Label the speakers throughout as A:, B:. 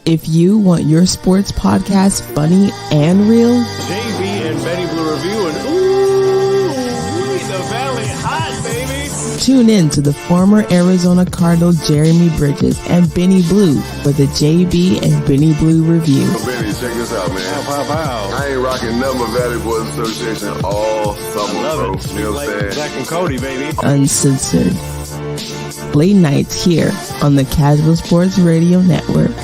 A: If you want your sports podcast funny and real,
B: JB and Benny Blue Review, and ooh, the Valley hot, baby.
A: Tune in to the former Arizona Cardinal Jeremy Bridges and Benny Blue for the JB and Benny Blue Review.
C: Benny, check this out, man.
B: Pow.
C: I ain't rocking nothing but Valley Boys Association all summer, bro.
B: It.
C: You know what I'm saying?
B: Zach and Cody, baby.
A: Uncensored. Late nights here on the Casual Sports Radio Network.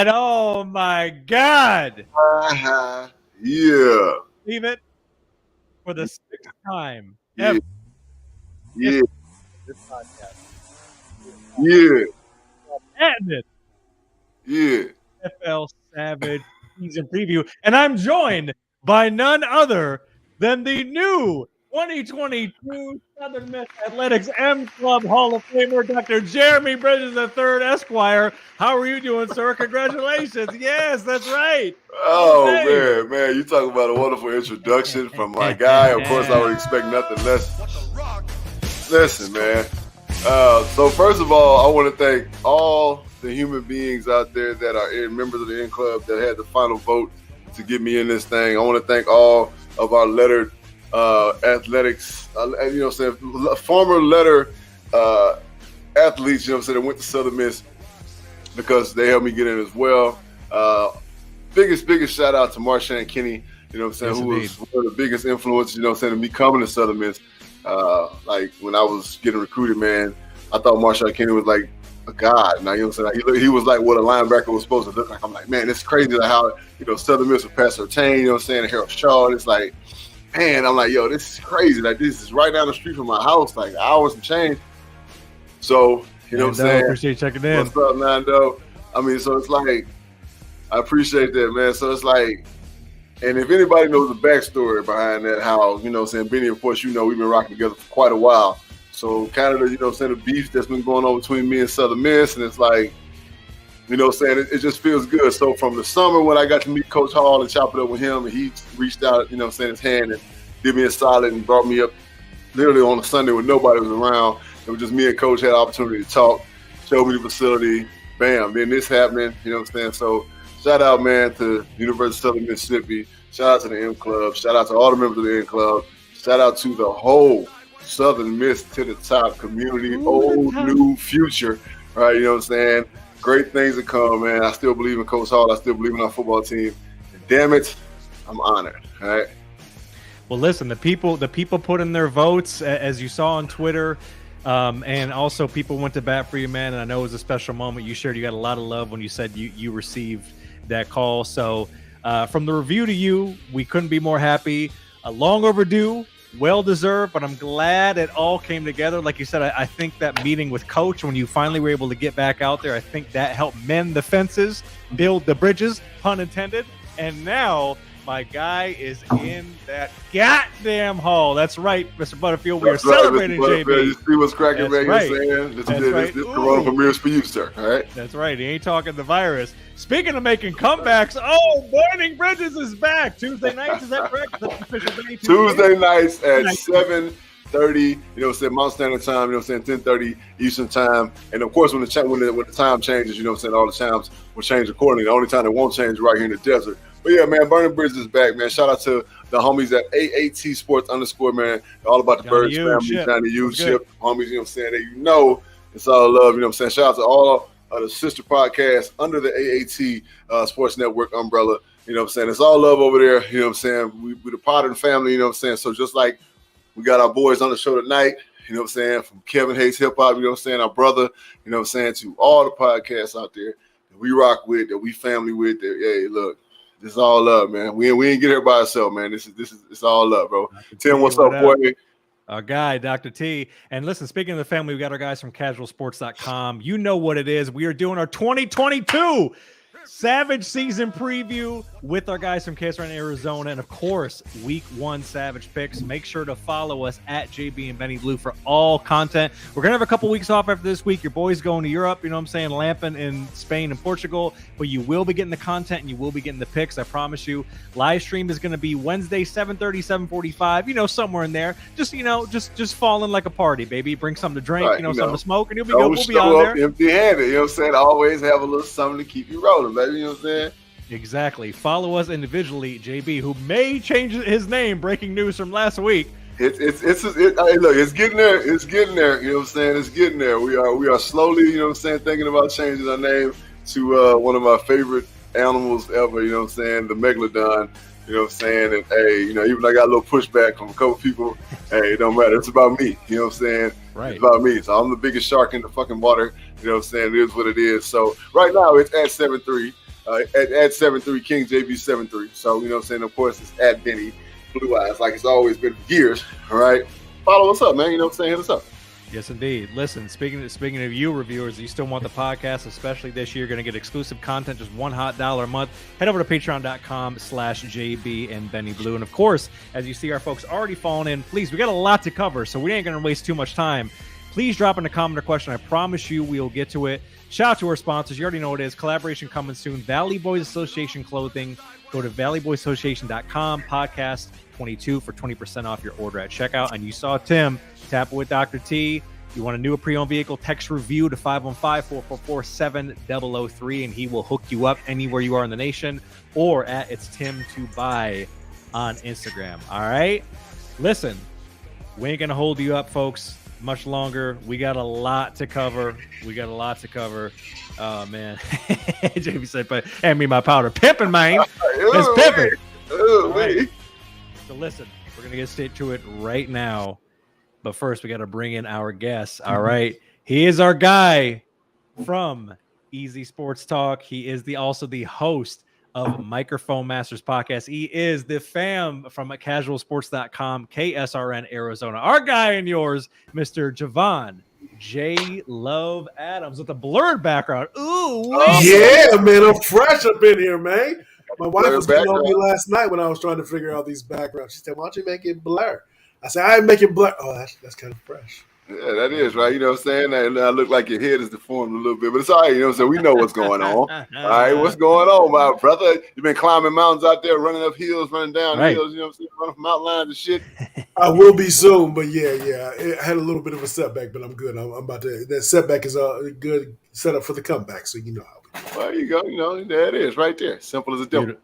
B: Oh my God!
C: Yeah.
B: Leave it for the sixth time
C: Yeah.
B: ever.
C: Yeah.
B: This podcast.
C: Yeah.
B: And it.
C: Yeah.
B: FL Savage season preview, and I'm joined by none other than the new 2022 Southern Miss Athletics M Club Hall of Famer, Dr. Jeremy Bridges III, Esquire. How are you doing, sir? Congratulations. Yes, that's right.
C: Oh, man, you talking about a wonderful introduction from my guy. Of course, I would expect nothing less. Listen, man. So first of all, I want to thank all the human beings out there that are members of the N Club that had the final vote to get me in this thing. I want to thank all of our lettered athletics, you know what I'm saying, former letter athletes, you know what I'm saying, that went to Southern Miss because they helped me get in as well. Biggest shout out to Marshawn Kenny, you know what I'm saying, who was one of the biggest influences, you know what I'm saying, to me coming to Southern Miss. Like when I was getting recruited, man, I thought Marshawn Kenny was like a god. Now, you know what I'm saying, he was like what a linebacker was supposed to look like. I'm like, man, it's crazy like how, you know, Southern Miss with Pastor Tain, you know what I'm saying, and Harold Shaw, and it's like, man, I'm like, yo, this is crazy. Like, this is right down the street from my house, like hours and change. So, you know what I'm saying?
B: Appreciate you checking in.
C: What's up, Nando? I mean, so it's like, I appreciate that, man. So it's like, and if anybody knows the backstory behind that, how, you know what I'm saying, Benny, of course, you know, we've been rocking together for quite a while. So kind of the, you know what I'm saying, the beef that's been going on between me and Southern Miss, and it's like, you know what I'm saying, it just feels good. So from the summer when I got to meet Coach Hall and chop it up with him, and he reached out, you know what I'm saying, his hand and did me a solid and brought me up literally on a Sunday when nobody was around. It was just me and Coach had the opportunity to talk, show me the facility, bam, then this happening, you know what I'm saying? So shout out, man, to University of Southern Mississippi. Shout out to the M Club. Shout out to all the members of the M Club. Shout out to the whole Southern Miss to the top community, old, new, future, right? You know what I'm saying? Great things to come, man. I still believe in Coach Hall. I still believe in our football team. And damn it, I'm honored. All right.
B: Well, listen, the people put in their votes, as you saw on Twitter, and also people went to bat for you, man. And I know it was a special moment. You shared you got a lot of love when you said you received that call. So from the review to you, we couldn't be more happy. Long overdue. Well-deserved, but I'm glad it all came together. Like you said, I think that meeting with Coach, when you finally were able to get back out there, I think that helped mend the fences, build the bridges, pun intended. And now my guy is in that goddamn hall. That's right, Mr. Butterfield. We are celebrating, JB.
C: You see what's cracking, man.
B: Right.
C: You're saying this Corona premieres for you, sir. All right.
B: That's right. He ain't talking the virus. Speaking of making comebacks, Burning Bridges is back Tuesday nights. Is that correct? That's the official day.
C: Tuesday nights at 7:30. You know what I'm saying, Mountain Standard Time. You know what I'm saying, 10:30 Eastern Time. And of course, when the time changes, you know what I'm saying, all the times will change accordingly. The only time it won't change is right here in the desert. But yeah, man, Burning Bridges is back, man. Shout out to the homies at AAT Sports _ man. All about the Birds family, Johnny U, Ship, homies, you know what I'm saying? That you know, it's all love, you know what I'm saying? Shout out to all the sister podcasts under the AAT Sports Network umbrella. You know what I'm saying? It's all love over there. You know what I'm saying? We're the part of the family, you know what I'm saying? So just like we got our boys on the show tonight, you know what I'm saying? From Kevin Hayes Hip Hop, you know what I'm saying? Our brother, you know what I'm saying? To all the podcasts out there. we rock with, that we family with. That, hey, look, this is all love, man. We ain't get here by ourselves, man. It's all love, bro. Tim, what's up, boy?
B: Our guy, Dr. T. And listen, speaking of the family, we got our guys from casualsports.com. You know what it is. We are doing our 2022 Savage season preview with our guys from KSRN Arizona, and of course, week 1 Savage picks. Make sure to follow us at JB and Benny Blue for all content. We're gonna have a couple weeks off after this week. Your boys going to Europe, you know what I'm saying, lamping in Spain and Portugal, but you will be getting the content and you will be getting the picks, I promise you. Live stream is gonna be Wednesday 7:30, 7:45, you know, somewhere in there. Just, you know, just falling like a party, baby. Bring something to drink,
C: right,
B: something to smoke, and you'll be good. We'll be on there
C: empty-handed, you know what I'm saying? Always have a little something to keep you rolling, baby, you know what I'm saying?
B: Exactly. Follow us individually, JB, who may change his name. Breaking news from last week.
C: Look, it's getting there. It's getting there. You know what I'm saying? It's getting there. We are slowly, you know what I'm saying, thinking about changing our name to one of my favorite animals ever. You know what I'm saying? The megalodon. You know what I'm saying? And hey, you know, even I got a little pushback from a couple people. Hey, it don't matter. It's about me. You know what I'm saying?
B: Right.
C: It's about me. So I'm the biggest shark in the fucking water. You know what I'm saying? It is what it is. So right now it's at 7-3. At 7-3, King JB 7-3. So, you know what I'm saying? Of course, it's at Benny Blue Eyes, like it's always been for years. All right. Follow us up, man. You know what I'm saying? Hit us up.
B: Yes, indeed. Listen, speaking of you reviewers, you still want the podcast, especially this year, going to get exclusive content, just $1 a month. Head over to patreon.com/JB and Benny Blue. And of course, as you see our folks already falling in, please, we got a lot to cover, so we ain't going to waste too much time. Please drop in a comment or question. I promise you we'll get to it. Shout out to our sponsors. You already know what it is. Collaboration coming soon. Valley Boys Association clothing. Go to valleyboysassociation.com, podcast 22 for 20% off your order at checkout. And you saw Tim tap it with Dr. T. You want a new pre-owned vehicle, text review to 515-444-7003, and he will hook you up anywhere you are in the nation, or at It's Tim to Buy on Instagram. All right? Listen, we ain't going to hold you up, folks, much longer. We got a lot to cover. Oh, man. JB said, hand me my powder. Pimping, man. It's pimping. Right. So listen, we're going to get straight to it right now. But first, we got to bring in our guest. All right. He is our guy from Easy Sports Talk. He is also the host of Microphone Masters podcast. He is the fam from casualsports.com, KSRN Arizona. Our guy and yours, Mr. Javon J. Love Adams with a blurred background. Ooh,
D: yeah, man. I'm fresh up in here, man. My wife was getting on me last night when I was trying to figure out these backgrounds. She said, why don't you make it blur? I said, I ain't making blur. Oh, that's kind of fresh.
C: Yeah, that is right. You know what I'm saying? And I look like your head is deformed a little bit, but it's all right. You know what I'm saying? We know what's going on. All right, what's going on, my brother? You've been climbing mountains out there, running up hills, running down hills. You know what I'm saying? Running from outlines and shit.
D: I will be soon, but yeah. I had a little bit of a setback, but I'm good. I'm about to. That setback is a good setup for the comeback, so you know how.
C: Well, there you go. You know, there it is, right there. Simple as a dimple.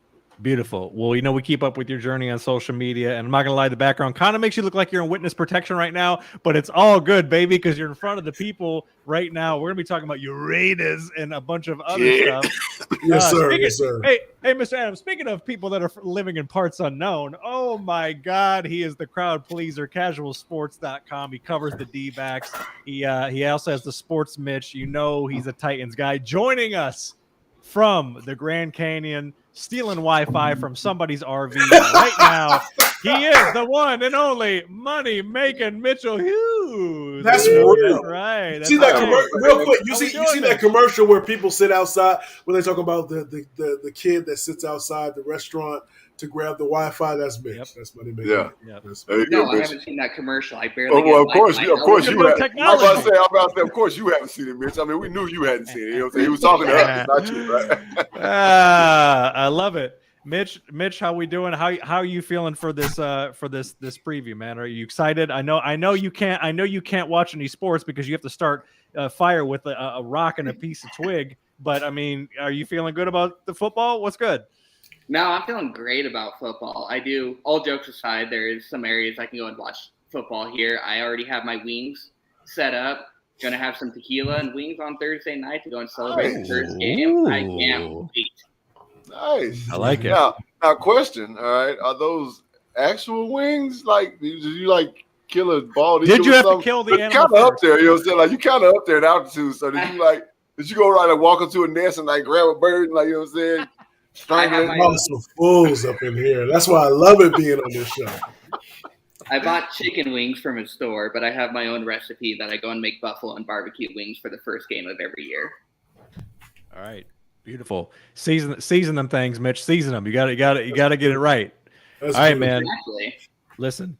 B: Beautiful. Well, you know, we keep up with your journey on social media, and I'm not going to lie, the background kind of makes you look like you're in witness protection right now, but it's all good, baby, because you're in front of the people right now. We're going to be talking about Uranus and a bunch of other stuff.
D: Yes, sir. Yes, sir.
B: Hey, Mr. Adams, speaking of people that are living in parts unknown, oh, my God, he is the crowd pleaser, casualsports.com. He covers the D-backs. He also has the Sports Mitch. You know he's a Titans guy. Joining us from the Grand Canyon, stealing Wi-Fi from somebody's RV right now. He is the one and only money-making Mitchell Hughes.
D: That's real.
B: That's right. That's
D: see that real quick. You see that commercial where people sit outside when they talk about the kid that sits outside the restaurant to grab the Wi-Fi. That's Mitch.
B: Yep.
D: That's money making.
C: Yeah.
E: No, I haven't seen that commercial. I barely.
C: Well, of course you have. I'm about to say, of course you haven't seen it, Mitch. I mean, we knew you hadn't seen it. You know what I'm saying? He was talking to us, not you, right?
B: I love it. Mitch, how we doing? How are you feeling for this preview, man? Are you excited? I know you can't watch any sports because you have to start fire with a rock and a piece of twig. But I mean, are you feeling good about the football? What's good?
E: No, I'm feeling great about football. I do. All jokes aside, there is some areas I can go and watch football here. I already have my wings set up. Going to have some tequila and wings on Thursday night to go and celebrate the first game. I can't wait.
C: Nice.
B: I like it.
C: Now, question. All right, are those actual wings? Like, did you like kill a bald eagle?
B: Did you have to kill the animal?
C: Kind of up there, you know what I'm saying? Like, you kind of up there in altitude. So did Did you go around and walk into a nest and like grab a bird, like you know what I'm saying?
D: Some fools up in here. That's why I love it being on this show.
E: I bought chicken wings from a store, but I have my own recipe that I go and make buffalo and barbecue wings for the first game of every year.
B: All right, beautiful. Season them things, Mitch. Season them. You got to get it right.
D: That's
B: all right,
D: true.
B: man.
E: Exactly.
B: Listen,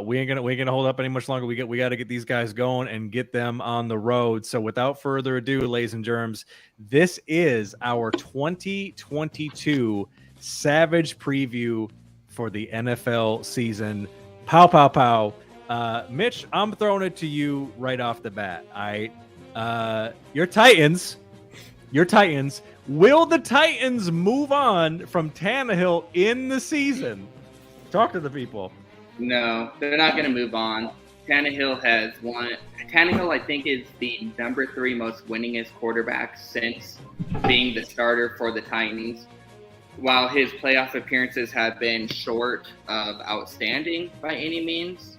B: we ain't gonna hold up any much longer. We got to get these guys going and get them on the road. So without further ado, ladies and germs, this is our 2022 Savage preview for the NFL season. Pow, pow, pow. Mitch, I'm throwing it to you right off the bat. Your Titans. Will the Titans move on from Tannehill in the season? Talk to the people.
E: No, they're not going to move on. Tannehill has won. Tannehill, I think, is the number 3 most winningest quarterback since being the starter for the Titans. While his playoff appearances have been short of outstanding by any means,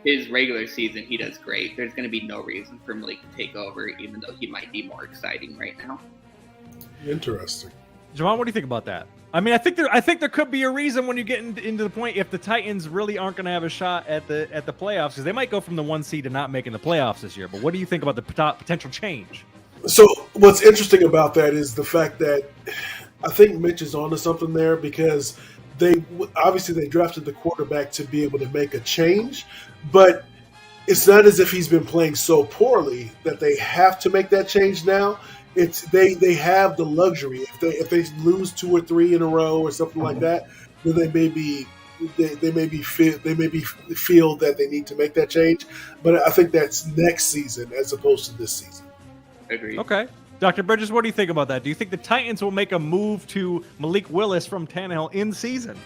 E: his regular season, he does great. There's going to be no reason for Malik to take over, even though he might be more exciting right now.
D: Interesting.
B: Javon, what do you think about that? I mean, I think there could be a reason when you get into the point if the Titans really aren't going to have a shot at the playoffs, because they might go from the 1 seed to not making the playoffs this year. But what do you think about the potential change?
D: So what's interesting about that is the fact that I think Mitch is onto something there, because they drafted the quarterback to be able to make a change, but it's not as if he's been playing so poorly that they have to make that change now. It's they have the luxury. If they lose 2 or 3 in a row or something like that, then they may feel that they need to make that change. But I think that's next season as opposed to this season.
E: Agreed.
B: Okay. Dr. Bridges, what do you think about that? Do you think the Titans will make a move to Malik Willis from Tannehill in season?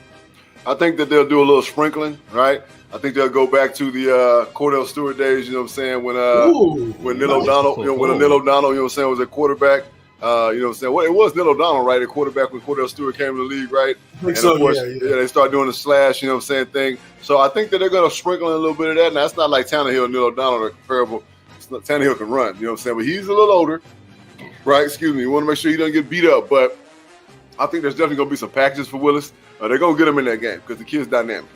C: I think that they'll do a little sprinkling, right? I think they'll go back to the Cordell Stewart days, you know what I'm saying, when Neil O'Donnell, when Neil O'Donnell, you know what I'm saying, was a quarterback. You know what I'm saying? Well, it was Neil O'Donnell, right, at quarterback when Cordell Stewart came in the league, right? And
D: so,
C: of course,
D: yeah,
C: they start doing the slash, you know what I'm saying, thing. So I think that they're going to sprinkle in a little bit of that. Now, it's not like Tannehill and Neil O'Donnell are comparable. Tannehill can run, you know what I'm saying, but he's a little older, right? Excuse me. You want to make sure he doesn't get beat up, but I think there's definitely going to be some packages for Willis. They're going to get him in that game because the kid's dynamic.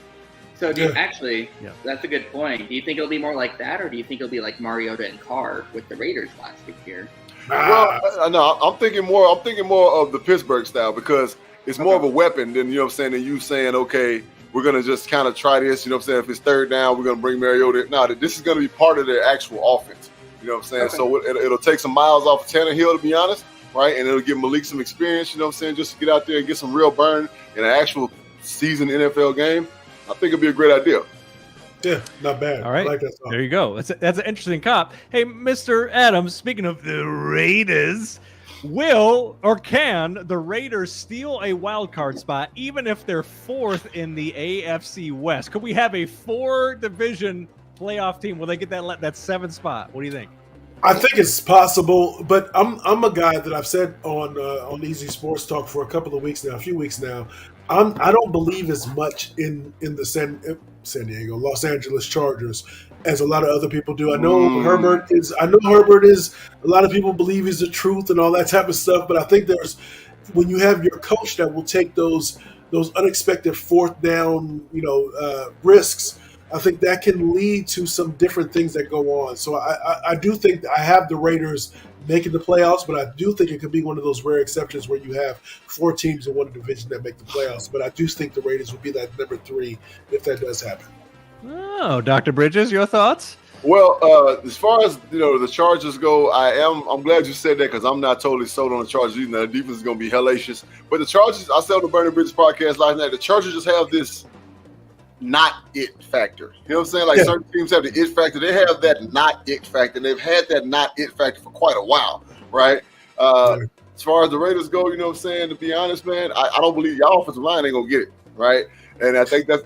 E: So that's a good point. Do you think it'll be more like that, or do you think it'll be like Mariota and Carr with the Raiders last year?
C: Well, no, I'm thinking more of the Pittsburgh style, because it's more of a weapon than, you know what I'm saying, than you saying, okay, we're going to just kind of try this, you know what I'm saying, if it's third down, we're going to bring Mariota. No, this is going to be part of their actual offense, you know what I'm saying? Okay. So it'll take some miles off of Tannehill, to be honest, right? And it'll give Malik some experience, you know what I'm saying, just to get out there and get some real burn in an actual season NFL game. I think it'd be a great idea.
D: Yeah, not bad.
B: All right,
D: I like that song.
B: There you go. That's an interesting cop. Hey, Mr. Adams, speaking of the Raiders, will or can the Raiders steal a wild card spot even if they're 4th in the AFC West? Could we have a 4-division playoff team? Will they get that 7th spot? What do you think?
D: I think it's possible, but I'm a guy that I've said on Easy Sports Talk for a few weeks now. I don't believe as much in the San Diego, Los Angeles Chargers as a lot of other people do. I know Herbert is. A lot of people believe he's the truth and all that type of stuff. But I think when you have your coach that will take those unexpected 4th down, risks, I think that can lead to some different things that go on. So I do think I have the Raiders making the playoffs, but I do think it could be one of those rare exceptions where you have 4 teams in one division that make the playoffs. But I do think the Raiders would be that number 3 if that does happen.
B: Oh, Dr. Bridges, your thoughts?
C: Well, as far as the Chargers go, I'm glad you said that, because I'm not totally sold on the Chargers either. The defense is going to be hellacious. But the Chargers, I said on the Burning Bridges podcast last night, the Chargers just have this not it factor. You know what I'm saying? Like certain teams have the it factor. They have that not it factor. And they've had that not it factor for quite a while, right? As far as the Raiders go, you know what I'm saying? To be honest, man, I don't believe your offensive line ain't gonna get it, right? And I think that's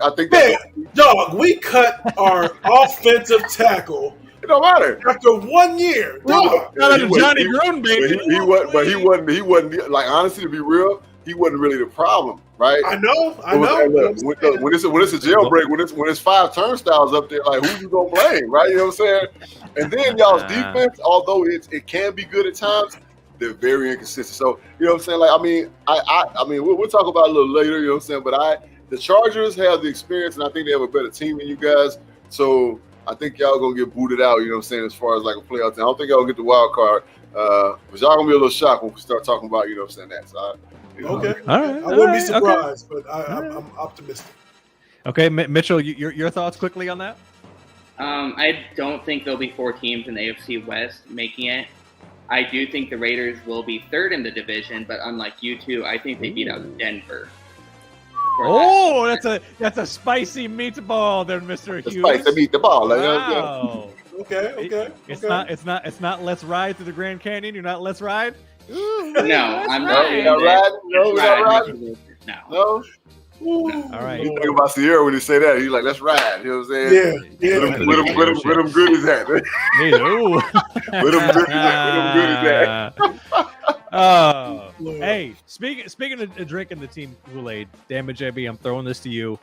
D: dog. We cut our offensive tackle.
C: It don't matter
D: After 1 year, dog.
B: Johnny Gruden, baby.
C: He wasn't. Like, honestly, to be real, he wasn't really the problem right?
D: I know.
C: Look, when it's a jailbreak, when it's 5 turnstiles up there, like who you gonna blame, right? You know what I'm saying? And then y'all's defense, although it can be good at times, they're very inconsistent. So you know what I'm saying? Like I mean, we'll talk about it a little later. You know what I'm saying? But the Chargers have the experience, and I think they have a better team than you guys. So I think y'all gonna get booted out. You know what I'm saying? As far as like a playoff team, I don't think y'all get the wild card. But y'all gonna be a little shocked when we start talking about, you know what I'm saying, that. So
D: okay.
B: All right.
D: I wouldn't be surprised, but I'm optimistic.
B: Okay, Mitchell, your thoughts quickly on that?
E: I don't think there'll be 4 teams in the AFC West making it. I do think the Raiders will be 3rd in the division, but unlike you two, I think they beat out Denver.
B: Oh, that's a spicy meatball there, Mr. Hughes.
C: Spicy meatball.
B: Wow.
D: Okay.
B: It's not let's ride through the Grand Canyon. You're not let's ride.
E: Ooh, no, I'm not.
C: We're not riding. No.
B: All right.
C: You think about Sierra when he say that, he's like, "Let's ride." You know what I'm saying?
D: Yeah.
C: Where them goodies at? Where them goodies at?
B: Oh, hey! Speaking of drinking the team Kool-Aid, damn it, JB, I'm throwing this to you.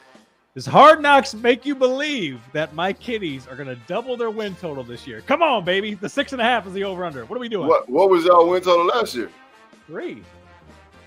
B: Does Hard Knocks make you believe that my Kitties are going to double their win total this year? Come on, baby! The 6.5 is the over/under. What are we doing?
C: What was y'all win total last year?
B: 3.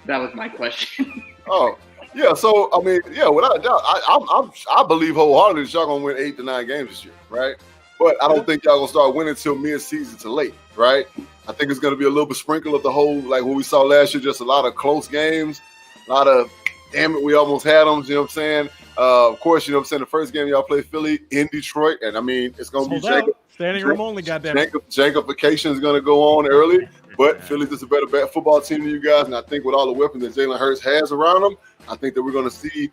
E: That was my question.
C: Oh. Yeah, so I mean, yeah, without a doubt, I believe wholeheartedly that y'all gonna win 8 to 9 games this year, right? But I don't think y'all gonna start winning until mid-season to late, right? I think it's gonna be a little bit sprinkle of the whole, like what we saw last year, just a lot of close games, a lot of damn it, we almost had them. You know what I'm saying? Of course, you know what I'm saying. The first game y'all play Philly in Detroit, and I mean it's gonna be
B: standing room only. Goddamn,
C: Jankification is gonna go on early. But Philly's just a better football team than you guys, and I think with all the weapons that Jalen Hurts has around him, I think that we're going to see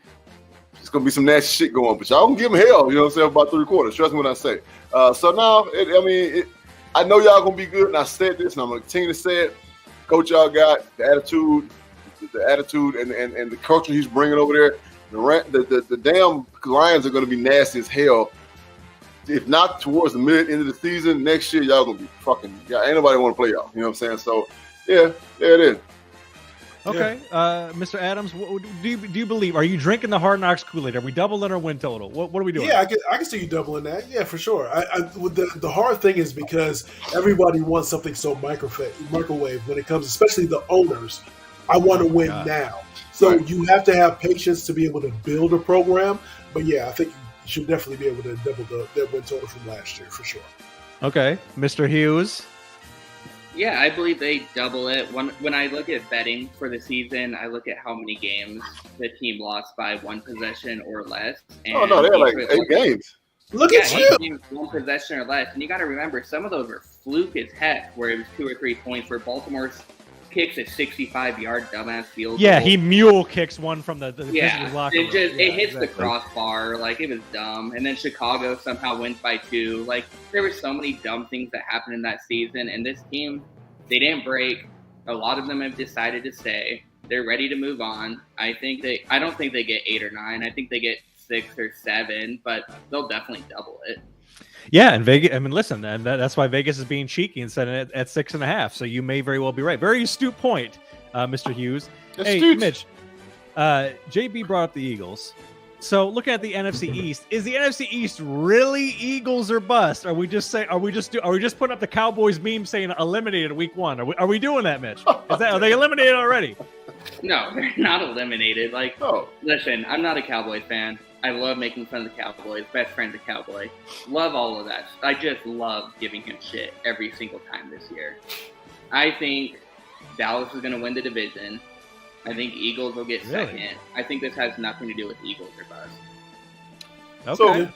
C: it's going to be some nasty shit going. But y'all can give him hell, you know what I'm saying, about 3 quarters. Trust me when I say. So now, I know y'all going to be good, and I said this, and I'm going to continue to say it. Coach, y'all got the attitude and the culture he's bringing over there. The damn Lions are going to be nasty as hell. If not towards the end of the season, next year y'all gonna be fucking. Yeah, ain't nobody want to play y'all. You know what I'm saying? So, yeah, there it is.
B: Okay, Mr. Adams, do you believe? Are you drinking the Hard Knocks Kool-Aid? Are we doubling our win total? What are we doing?
D: Yeah, I can see you doubling that. Yeah, for sure. With the hard thing is because everybody wants something so microwave when it comes, especially the owners. I want to win now, so you have to have patience to be able to build a program. But yeah, I think you should definitely be able to double their win total from last year for sure.
B: Okay, Mr. Hughes.
E: Yeah, I believe they double it. When I look at betting for the season, I look at how many games the team lost by 1 possession or less. And
C: oh no, they're like 8 games.
D: Look at you.
E: 1 possession or less, and you got to remember some of those were fluke as heck, where it was 2 or 3 points. Where Baltimore's kicks a 65-yard dumbass field goal.
B: Yeah, he mule kicks one from the locker room.
E: It hits the crossbar, like it was dumb. And then Chicago somehow wins by 2. Like there were so many dumb things that happened in that season. And this team, they didn't break. A lot of them have decided to stay. They're ready to move on. I don't think they get 8 or 9. I think they get 6 or 7, but they'll definitely double it.
B: Yeah, and Vegas. I mean, listen, and that's why Vegas is being cheeky and setting it at 6.5. So you may very well be right. Very astute point, Mr. Hughes. Hey, Mitch. JB brought up the Eagles. So looking at the NFC East, is the NFC East really Eagles or bust? Are we just putting up the Cowboys meme saying eliminated week 1? Are we doing that, Mitch? Are they eliminated already?
E: No, they're not eliminated. Listen, I'm not a Cowboys fan. I love making fun of the Cowboys. Best friend's a Cowboy. Love all of that. I just love giving him shit every single time this year. I think Dallas is going to win the division. I think Eagles will get second. I think this has nothing to do with Eagles or bust.
B: Okay.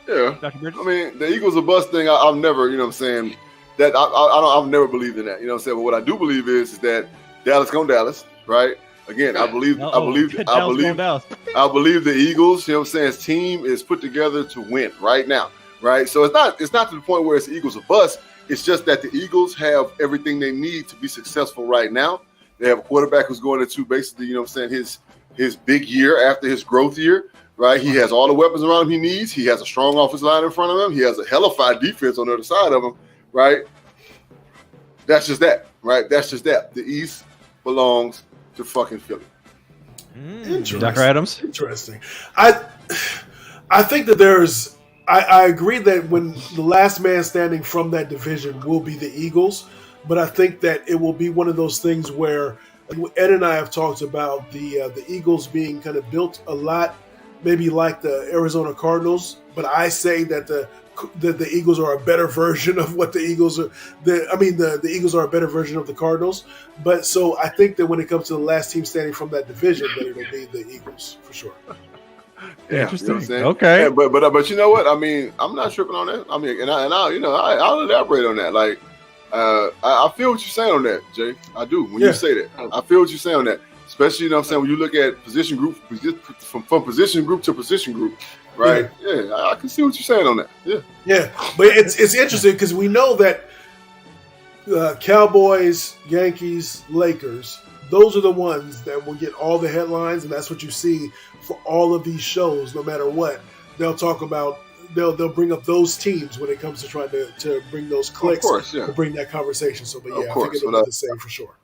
C: So, yeah. I mean, the Eagles or bust thing, I've never, you know what I'm saying, that I've never believed in that. You know what I'm saying? But what I do believe is that Dallas going Dallas, right? Again, I believe the Eagles, you know what I'm saying, his team is put together to win right now, right? So it's not to the point where it's the Eagles or bust. It's just that the Eagles have everything they need to be successful right now. They have a quarterback who's going into basically, you know what I'm saying, his big year after his growth year, right? He has all the weapons around him he needs. He has a strong offensive line in front of him. He has a hellified defense on the other side of him, right? That's just that, right? That's just that. The East belongs to fucking Philly.
D: Interesting.
B: Dr. Adams?
D: Interesting. I think that there's. I agree that when the last man standing from that division will be the Eagles, but I think that it will be one of those things where Ed and I have talked about the Eagles being kind of built a lot, maybe like the Arizona Cardinals. But I say that the Eagles are a better version of what the Eagles are. The Eagles are a better version of the Cardinals. But so I think that when it comes to the last team standing from that division, that it'll be the Eagles for sure.
C: Yeah,
B: Interesting.
C: You know what I'm saying?
B: Okay.
C: Yeah, but you know what? I mean, I'm not tripping on that. I mean, I'll elaborate on that. Like, I feel what you're saying on that, Jay. I do. When you say that, I feel what you're saying on that. Especially, you know what I'm saying, when you look at position group, from position group to position group, right? Yeah, I can see what you're saying on that. Yeah.
D: Yeah, but it's interesting because we know that Cowboys, Yankees, Lakers, those are the ones that will get all the headlines, and that's what you see for all of these shows. No matter what, they'll talk about. They'll bring up those teams when it comes to trying to bring those clicks,
C: of course, yeah.
D: to bring that conversation. So, but yeah, I think it'll be the same for sure.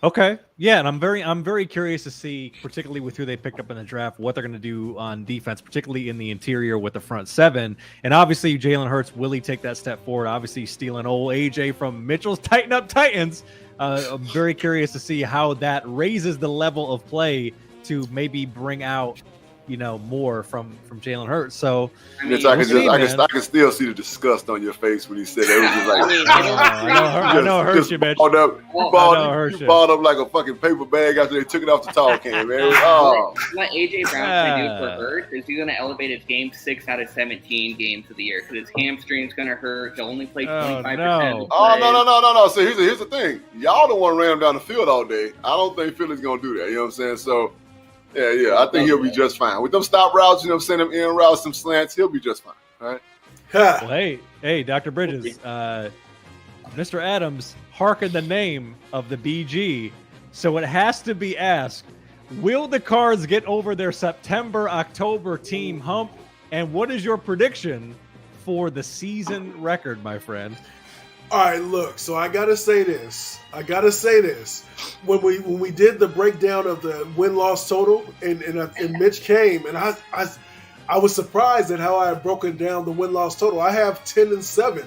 B: Okay, yeah, and I'm very curious to see, particularly with who they picked up in the draft, what they're going to do on defense, particularly in the interior with the front seven. And obviously, Jalen Hurts, will he take that step forward? Obviously, stealing old AJ from Mitchell's Tighten Up Titans. I'm very curious to see how that raises the level of play to maybe bring out, more from Jalen Hurts. So
C: I can still see the disgust on your face when he said that. It was just like,
B: I know it hurts you, Mitch.
C: You balled up like a fucking paper bag after they took it off the tall can, man.
E: What AJ Brown's going to do for Hurts is he's going to elevate his game 6 out of 17 games of the year because his hamstring's going to hurt. He'll only play 25% of the play.
C: No. So here's the thing. Y'all don't want to ram him down the field all day. I don't think Philly's going to do that. You know what I'm saying? So, yeah. I think he'll be just fine. With them stop routes, them in routes, some slants, he'll be just fine. All right?
B: Well, hey, Dr. Bridges, Mr. Adams hearkened the name of the BG, so it has to be asked, will the Cards get over their September-October team hump? And what is your prediction for the season record, my friend?
D: All right, look. So I gotta say this. When we did the breakdown of the win-loss total, and Mitch came, and I was surprised at how I had broken down the win-loss total. I have 10-7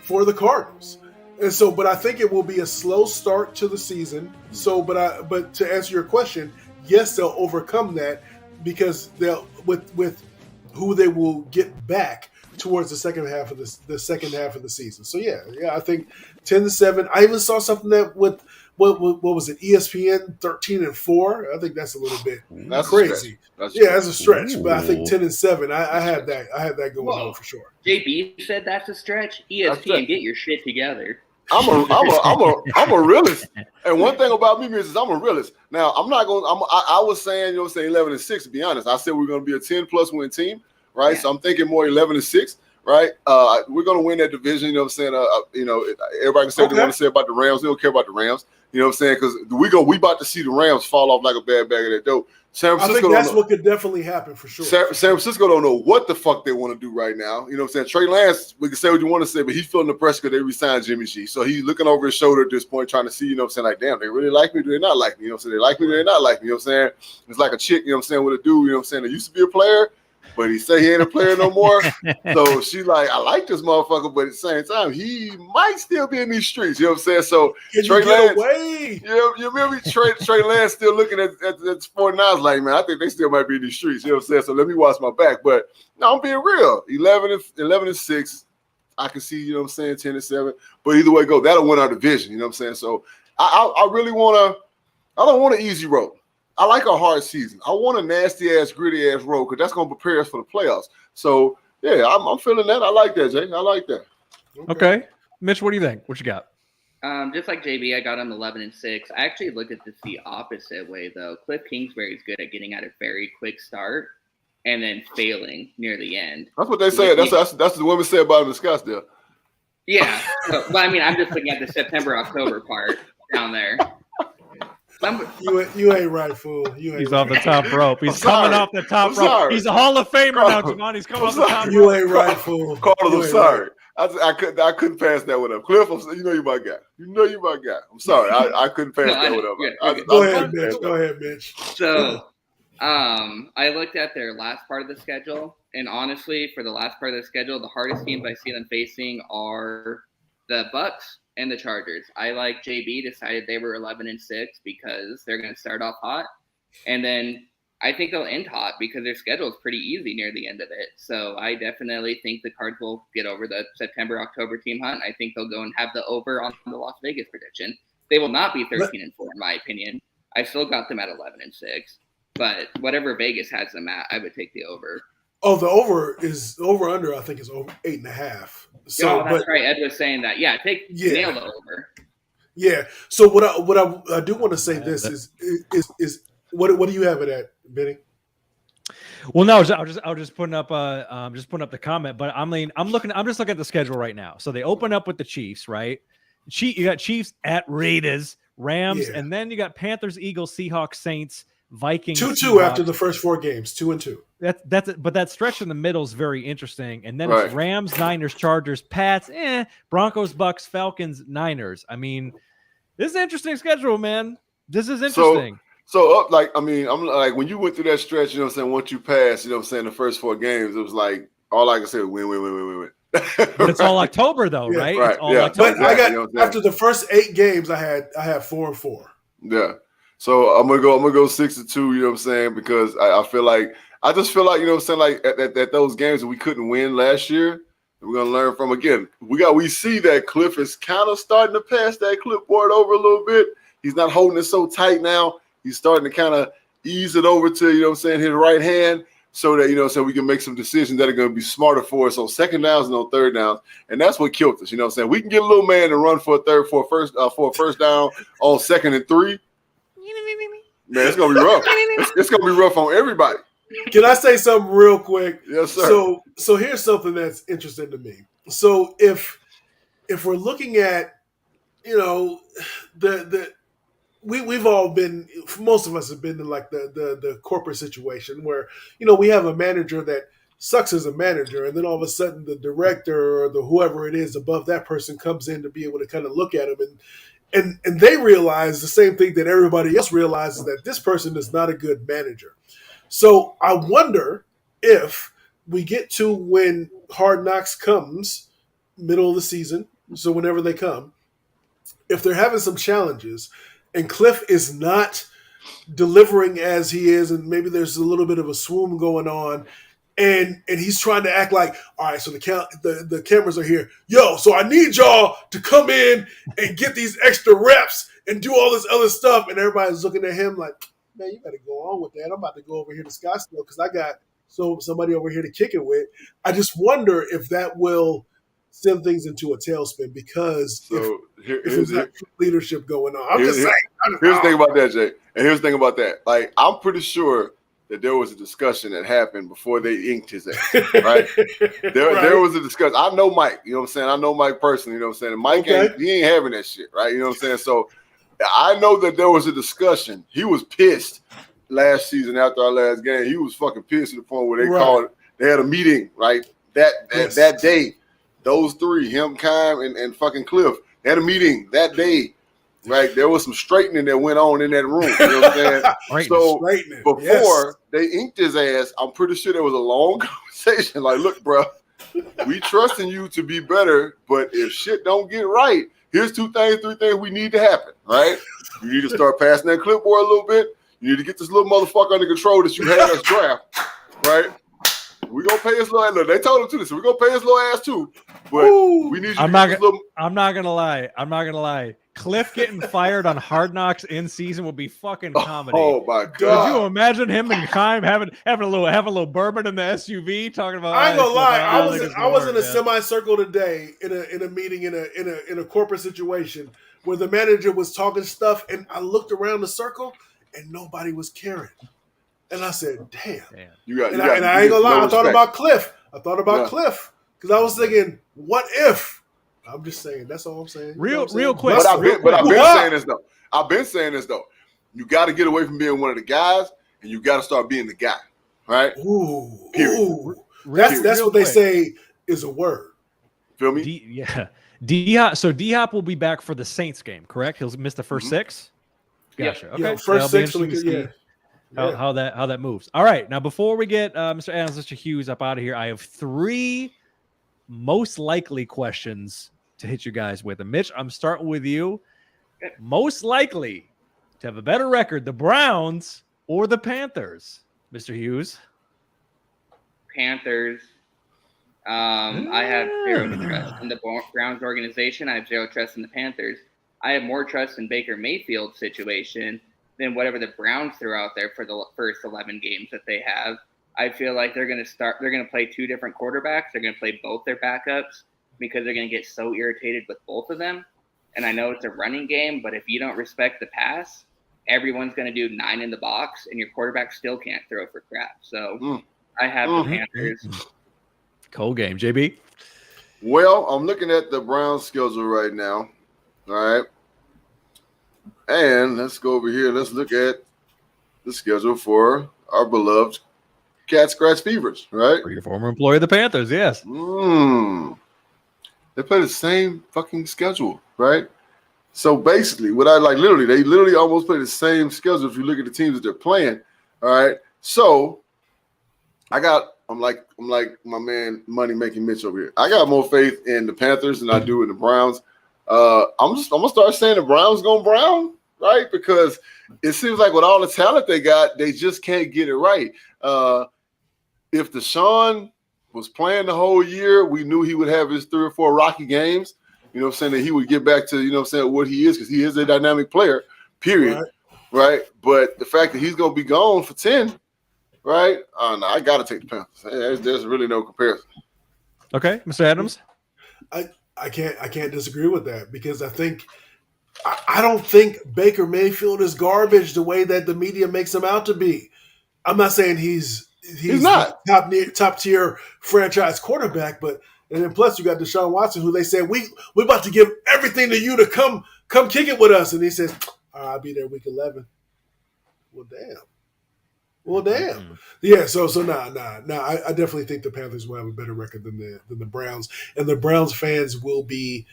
D: for the Cardinals, and so, but I think it will be a slow start to the season. So, but to answer your question, yes, they'll overcome that because they'll with who they will get back towards the second half of the season. So yeah, I think 10-7. I even saw something that with what was it? ESPN 13-4. I think that's a little bit crazy. That's a stretch. Ooh. But I think 10-7. I had that going on for sure.
E: JB said that's a stretch. ESPN, get your shit together.
C: I'm a realist. And one thing about me is I'm a realist. Now I'm not going. I was saying 11-6. To be honest, I said we're going to be a 10+ win team. Right, so I'm thinking more 11-6. Right, we're gonna win that division. You know what I'm saying? Everybody can say what they want to say about the Rams. They don't care about the Rams. You know what I'm saying? Because we about to see the Rams fall off like a bad bag of that dope. San Francisco,
D: I think that's what could definitely happen for sure.
C: San Francisco don't know what the fuck they want to do right now. You know what I'm saying? Trey Lance, we can say what you want to say, but he's feeling the pressure because they re-signed Jimmy G. So he's looking over his shoulder at this point, trying to see, you know what I'm saying, like, damn, they really like me, do they not like me? You know what I'm saying? They like me, do they not like me? You know what I'm saying? It's like a chick, you know what I'm saying, with a dude, you know what I'm saying, that used to be a player, but he say he ain't a player no more. So she's like, I like this motherfucker, but at the same time, he might still be in these streets. You know what I'm saying? So Trey Lance, you remember Trey Lance still looking at the 49ers like, man, I think they still might be in these streets. You know what I'm saying? So let me watch my back. But no, I'm being real. 11-6. I can see, you know what I'm saying, 10-7. But either way go, that'll win our division. You know what I'm saying? So I really want to. I don't want an easy road. I like a hard season. I want a nasty-ass, gritty-ass road because that's going to prepare us for the playoffs. So, yeah, I'm feeling that. I like that, Jay. I like that.
B: Okay. Mitch, what do you think? What you got?
E: Just like JB, I got him 11-6. I actually look at this the opposite way, though. Cliff Kingsbury is good at getting out a very quick start and then failing near the end.
C: That's what they say. That's what the women say about him in Scottsdale.
E: Yeah. But I mean, I'm just looking at the September-October part down there.
D: You ain't right, fool.
B: He's off the top rope. He's coming off the top rope. He's a Hall of Famer now, Javon. He's coming off the top rope.
D: You ain't right, fool.
C: Carlos, I'm sorry. I couldn't pass that one up. Cliff, you know you my guy. You know you my guy. I'm sorry, I couldn't pass that one up.
D: Go ahead, Mitch. Go ahead, Mitch.
E: So, I looked at their last part of the schedule, and honestly, for the last part of the schedule, the hardest teams I see them facing are the Bucks and the Chargers. I like JB decided they were 11-6 because they're going to start off hot, and then I think they'll end hot because their schedule is pretty easy near the end of it. So I definitely think the Cards will get over the September-October team hunt. I think they'll go and have the over on the Las Vegas prediction. They will not be 13-4 in my opinion. I still got them at 11-6, but whatever Vegas has them at, I would take the over.
D: Oh, the over under. I think is over 8.5. So
E: that's right. Ed was saying that. Yeah, nail the over.
D: Yeah. So what I do want to say this is what do you have it at, Benny?
B: Well, no, I was just putting up the comment, but I'm just looking at the schedule right now. So they open up with the Chiefs, right? You got Chiefs at Raiders, Rams, and then you got Panthers, Eagles, Seahawks, Saints, Vikings.
D: 2-2 after the first 4 games, 2-2.
B: That's it. But that stretch in the middle is very interesting. And then it's Rams, Niners, Chargers, Pats, Broncos, Bucks, Falcons, Niners. I mean, this is an interesting schedule, man. This is interesting.
C: So I'm like, when you went through that stretch, you know what I'm saying, once you passed, you know what I'm saying, the first 4 games, it was like, all I could say was win.
B: But it's all October though, right?
C: Right.
B: It's all October.
D: But I got after the first 8 games, I had 4-4.
C: Yeah. So I'm gonna go 6-2, you know what I'm saying? Because I feel like, you know what I'm saying, like at those games that we couldn't win last year, we're gonna learn from. Again, we see that Cliff is kind of starting to pass that clipboard over a little bit. He's not holding it so tight now. He's starting to kind of ease it over to, you know what I'm saying, his right hand, so that, you know, so we can make some decisions that are going to be smarter for us on second downs and on third downs. And that's what killed us. You know what I'm saying? We can get a little man to run for a first down on 2nd and 3. Man, it's going to be rough. It's going to be rough on everybody.
D: Can I say something real quick?
C: Yes, sir.
D: So here's something that's interesting to me. So if we're looking at, you know, we've all been, most of us have been in like the corporate situation where, you know, we have a manager that sucks as a manager, and then all of a sudden the director or the whoever it is above that person comes in to be able to kind of look at him, and they realize the same thing that everybody else realizes, that this person is not a good manager. So I wonder if we get to when Hard Knocks comes, middle of the season, so whenever they come, if they're having some challenges and Cliff is not delivering as he is, and maybe there's a little bit of a swoon going on, and he's trying to act like, all right, so the cameras are here. Yo, so I need y'all to come in and get these extra reps and do all this other stuff. And everybody's looking at him like, man, you got to go on with that. I'm about to go over here to Scottsdale because I got somebody over here to kick it with. I just wonder if that will send things into a tailspin, because if there's not leadership going on. I'm just saying.
C: Here's the thing about that, Jay. And here's the thing about that. Like, I'm pretty sure that there was a discussion that happened before they inked his ass, right? There was a discussion. I know Mike, you know what I'm saying? I know Mike personally, you know what I'm saying? And Mike, he ain't having that shit, right? You know what I'm saying? So I know that there was a discussion. He was pissed last season after our last game. He was fucking pissed to the point where they had a meeting, right? That day. Those 3, him, Kime, and fucking Cliff, they had a meeting that day, right? There was some straightening that went on in that room. You know what I'm saying? So before they inked his ass, I'm pretty sure there was a long conversation. Like, look, bro, we trusting you to be better, but if shit don't get right, here's 3 things we need to happen, right? You need to start passing that clipboard a little bit. You need to get this little motherfucker under control that you had us draft, right? We're gonna pay his little ass. They told him to this, so we're gonna pay his little ass too. But we need you
B: I'm not gonna lie. Cliff getting fired on Hard Knocks in season would be fucking comedy.
C: Oh my god!
B: Could you imagine him and Kime having a little bourbon in the SUV talking about?
D: I ain't gonna lie. I was in a semicircle today in a meeting in a corporate situation where the manager was talking stuff, and I looked around the circle and nobody was caring. And I said, damn. And I ain't gonna lie, I thought about Cliff. Cliff. Because I was thinking, what if? I'm just saying, that's all I'm saying.
B: Real quick.
C: But I've been saying this though. You got to get away from being one of the guys, and you got to start being the guy. Right?
D: Ooh. That's what they say is a word.
C: Feel me?
B: D-Hop. So D-Hop will be back for the Saints game, correct? He'll miss the first 6. Gotcha.
E: Yep.
B: Okay.
D: Yeah, first 6 so we could, yeah.
B: How that moves. All right. Now, before we get Mr. Adams, Mr. Hughes up out of here, I have 3 most likely questions to hit you guys with. And Mitch, I'm starting with you. Most likely to have a better record, the Browns or the Panthers, Mr. Hughes?
E: Panthers. I have 0 trust in the Browns organization. I have 0 trust in the Panthers. I have more trust in Baker Mayfield's situation than whatever the Browns threw out there for the first 11 games that they have. I feel like they're going to play 2 different quarterbacks. They're going to play both their backups because they're going to get so irritated with both of them. And I know it's a running game, but if you don't respect the pass, everyone's going to do 9 in the box, and your quarterback still can't throw for crap. So I have the Panthers.
B: Cold game. JB?
C: Well, I'm looking at the Browns schedule right now. All right. And let's go over here. Let's look at the schedule for our beloved Cat Scratch Fevers, right?
B: For your former employee of the Panthers, yes.
C: They play the same fucking schedule, right? So basically, what I like, they literally almost play the same schedule if you look at the teams that they're playing. All right. So I'm like my man Money Making Mitch over here. I got more faith in the Panthers than I do in the Browns. I'm gonna start saying the Browns going brown, right? Because it seems like with all the talent they got, they just can't get it right. If Deshaun was playing the whole year, we knew he would have his 3 or 4 rocky games. You know what I'm saying? That he would get back to, you know what I'm saying, what he is, because he is a dynamic player, period. Right? But the fact that he's going to be gone for 10, right? No, I got to take the Panthers. There's really no comparison.
B: Okay, Mr. Adams?
D: I can't disagree with that because I don't think Baker Mayfield is garbage the way that the media makes him out to be. I'm not saying he's not top tier franchise quarterback, but and then plus you got Deshaun Watson, who they said we're about to give everything to you to come kick it with us, and he says I'll be there week 11. Well, damn. Yeah. So nah. I definitely think the Panthers will have a better record than the Browns, and the Browns fans will be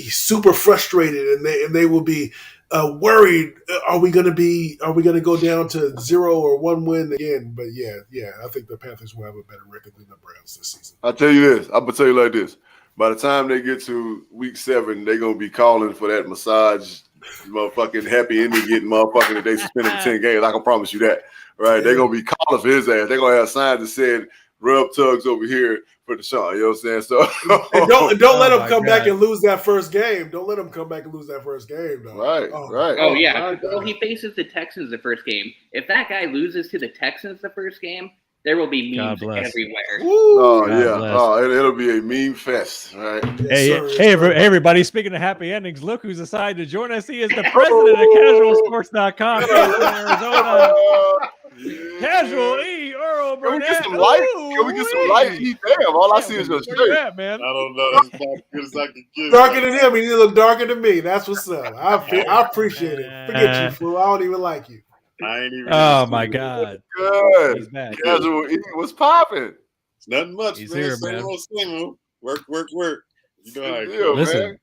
D: super frustrated, and they will be worried. Are we going to go down to 0 or 1 win again? But yeah, I think the Panthers will have a better record than the Browns this season.
C: I'll tell you this. I'm gonna tell you like this. By the time they get to week 7, they're gonna be calling for that massage, motherfucking happy ending getting motherfucking that they suspended for 10 games. I can promise you that. Right? Yeah. They're gonna be calling for his ass. They're gonna have signs that said rub tugs over here for Deshaun. You know what I'm saying? So
D: and don't let him come back and lose that first game. Don't let him come back and lose that first game, though.
C: Right.
E: Oh yeah. Well, he faces the Texans the first game. If that guy loses to the Texans the first game, there will be memes everywhere.
C: Oh yeah. It'll be a meme fest. Right.
B: Yes, hey, everybody! Speaking of happy endings, look who's decided to join us. He is the president of CasualSports.com, Arizona. Casual E. Earl Burnett.
C: Can we get some light? Damn, all I see is your shirt.
B: Man.
F: I don't know. That's about as good as I can get.
D: Darker than him. He look darker than me. That's what's up. I appreciate it. Forget you, fool. I don't even like you.
F: I ain't even.
B: Oh my God.
C: Good.
B: He's back.
C: Casual E. What's popping?
F: It's nothing much.
B: He's
F: man.
B: here,
F: Same
B: man.
F: old. Work. You know how it goes.
B: Listen.
C: Man.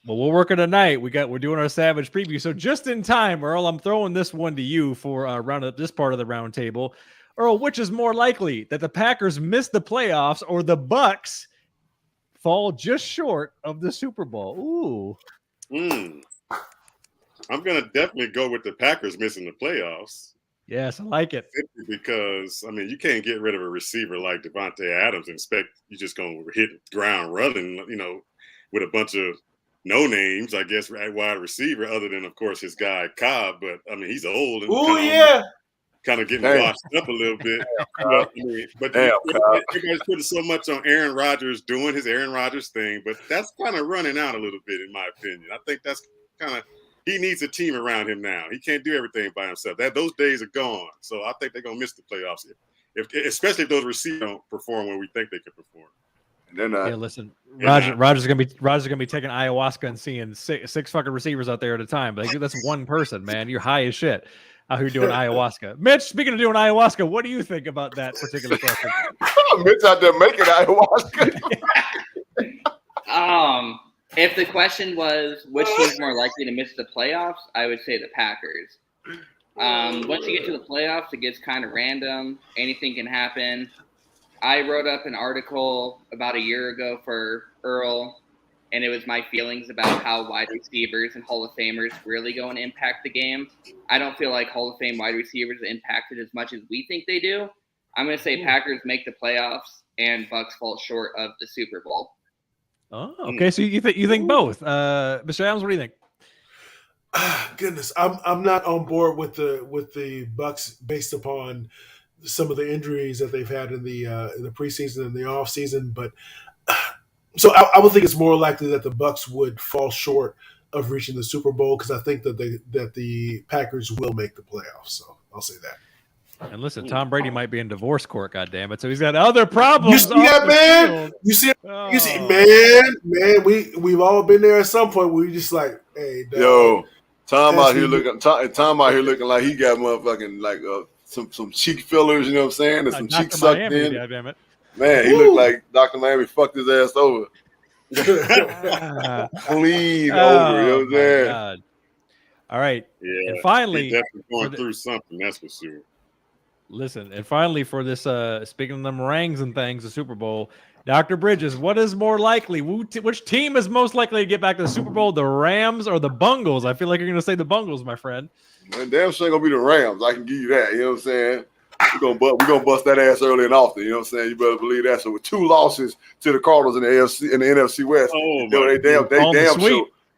B: Well, we're working tonight. We're doing our Savage preview. So just in time, Earl, I'm throwing this one to you for round up this part of the round table. Earl, which is more likely that the Packers miss the playoffs or the Bucks fall just short of the Super Bowl?
F: Ooh. I'm gonna definitely go with the Packers missing the playoffs.
B: Yes, I like it.
F: Because you can't get rid of a receiver like Devontae Adams and expect you're just gonna hit ground running, with a bunch of no names, I guess, at wide receiver, other than, of course, his guy Cobb. But he's old and kind of getting washed up a little bit. But everybody's putting so much on Aaron Rodgers doing his Aaron Rodgers thing, but that's kind of running out a little bit, in my opinion. I think that's kind of he needs a team around him now. He can't do everything by himself. Those days are gone. So I think they're gonna miss the playoffs, especially if those receivers don't perform when we think they can perform.
B: Listen, Roger's gonna be taking ayahuasca and seeing six fucking receivers out there at a time. But that's one person, man. You're high as shit out here doing ayahuasca. Mitch, speaking of doing ayahuasca, what do you think about that particular question?
C: Mitch out there making out here watching.
E: If the question was which team's more likely to miss the playoffs, I would say the Packers. Once you get to the playoffs, it gets kind of random. Anything can happen. I wrote up an article about a year ago for Earl, and it was my feelings about how wide receivers and Hall of Famers really go and impact the game. I don't feel like Hall of Fame wide receivers are impacted as much as we think they do. I'm going to say Packers make the playoffs and Bucks fall short of the Super Bowl.
B: Oh, okay. So you think both, Mr. Adams? What do you think?
D: Goodness, I'm not on board with the Bucks based upon some of the injuries that they've had in the preseason and the off season, but so I would think it's more likely that the Bucks would fall short of reaching the Super Bowl because I think that the Packers will make the playoffs. So I'll say that.
B: And listen, Tom Brady might be in divorce court, goddammit. So he's got other problems.
D: You see that, man?
B: Field.
D: You see,
B: Oh.
D: man. We've all been there at some point. Where we just like, hey, dog,
C: Yo, Tom out here looking like he got motherfucking like some cheek fillers. You know what I'm saying? And some cheek sucked in.
B: Goddammit.
C: Man, he looked like Dr. Miami fucked his ass over. Clean over. You know what I'm saying?
B: God. All right.
F: Yeah.
B: And finally,
F: he's definitely going through something. That's for sure.
B: Listen, and finally for this, speaking of them rings and things, the Super Bowl, Dr. Bridges, what is more likely? Which team is most likely to get back to the Super Bowl, the Rams or the Bungles? I feel like you're going to say the Bungles, my friend.
C: Man, damn sure ain't gonna be the Rams. I can give you that. You know what I'm saying? We're gonna bust that ass early and often. You know what I'm saying? You better believe that. So with 2 losses to the Cardinals in the AFC and the NFC West,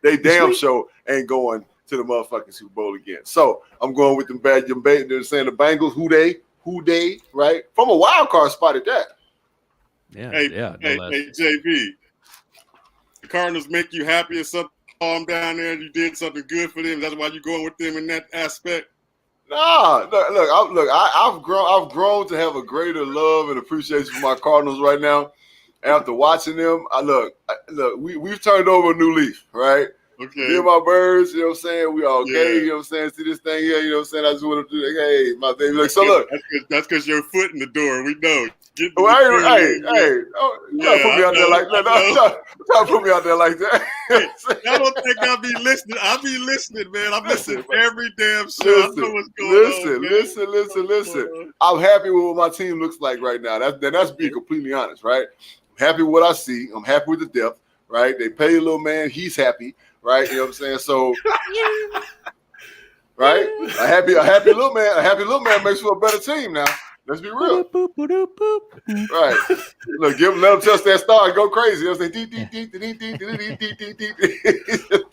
C: they damn sure ain't going to the motherfucking Super Bowl again. So I'm going with them bad. They're saying the Bengals, who they, right? From a wild card spot at that.
B: Yeah,
F: Hey,
B: no
F: hey, JB, the Cardinals make you happy or something? Calm down there. You did something good for them. That's why you're going with them in that aspect.
C: Nah, I've grown to have a greater love and appreciation for my Cardinals right now. After watching them, we've turned over a new leaf, right?
F: Okay.
C: Me and my birds, you know what I'm saying? We all gay, you know what I'm saying? See this thing here, you know what I'm saying? I just want to do like, hey, my baby. Look, so look.
F: That's because your foot in the door. We know.
C: Hey, don't put me out there like that. Don't put me out there like that.
F: I don't think I'll be listening. I'll be listening, man. I'm listening every damn show. I know what's going on.
C: Listen. I'm happy with what my team looks like right now. That's being completely honest, right? I'm happy with what I see. I'm happy with the depth, right? They pay a little man. He's happy, right? You know what I'm saying? So, right? A happy little man makes for a better team now. Let's be real. Right. Look, let him touch that star and go crazy. They'll say,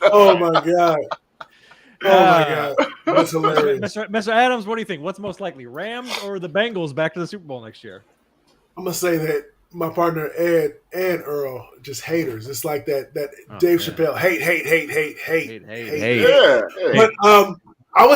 D: oh my God. Oh my God. That's hilarious.
B: Mr. Adams, what do you think? What's most likely, Rams or the Bengals back to the Super Bowl next year?
D: I'm gonna say that my partner Ed and Earl just haters. It's like that Dave Chappelle hate.
C: Yeah.
D: But I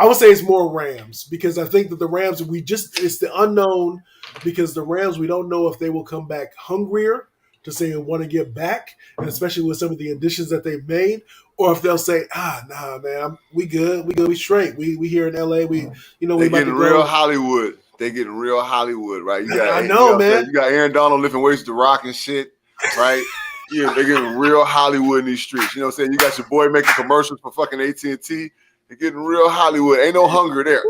D: would say it's more Rams because I think that the Rams it's the unknown because the Rams we don't know if they will come back hungrier to say want to get back, and especially with some of the additions that they've made, or if they'll say, nah, man, we good, we straight, we here in LA, we
C: getting real Hollywood. They getting real Hollywood, right?
D: I know, man.
C: You got Aaron Donald lifting weights to rock and shit, right? Yeah, they're getting real Hollywood in these streets. You know what I'm saying? You got your boy making commercials for fucking AT&T. They're getting real Hollywood. Ain't no hunger there.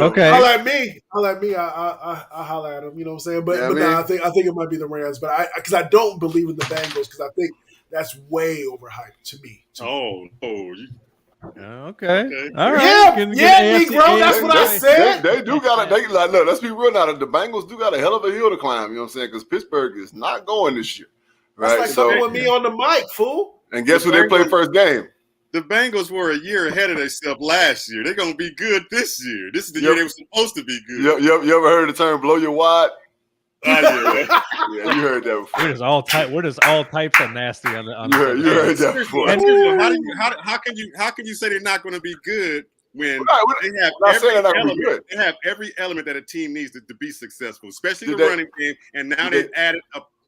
B: Okay.
D: Holla at me. I holla at them. You know what I'm saying? But I think it might be the Rams. But because I don't believe in the Bengals because I think that's way overhyped to me.
B: Okay. All right.
D: Negro. That's what I said.
C: They do got to. Look, let's be real now. The Bengals do got a hell of a hill to climb. You know what I'm saying? Because Pittsburgh is not going this year. Right.
D: That's like talking with me on the mic, fool.
C: And guess who they played first game?
F: The Bengals were a year ahead of themselves last year. They're gonna be good this year. This is the year they were supposed to be good.
C: You ever heard the term "blow your wad"?
F: Yeah,
C: you heard that before.
B: We're just all types of nasty on the.
C: You heard that before.
F: How can you say they're not going to be good when they have every element that a team needs to be successful, especially the running game, and now they've added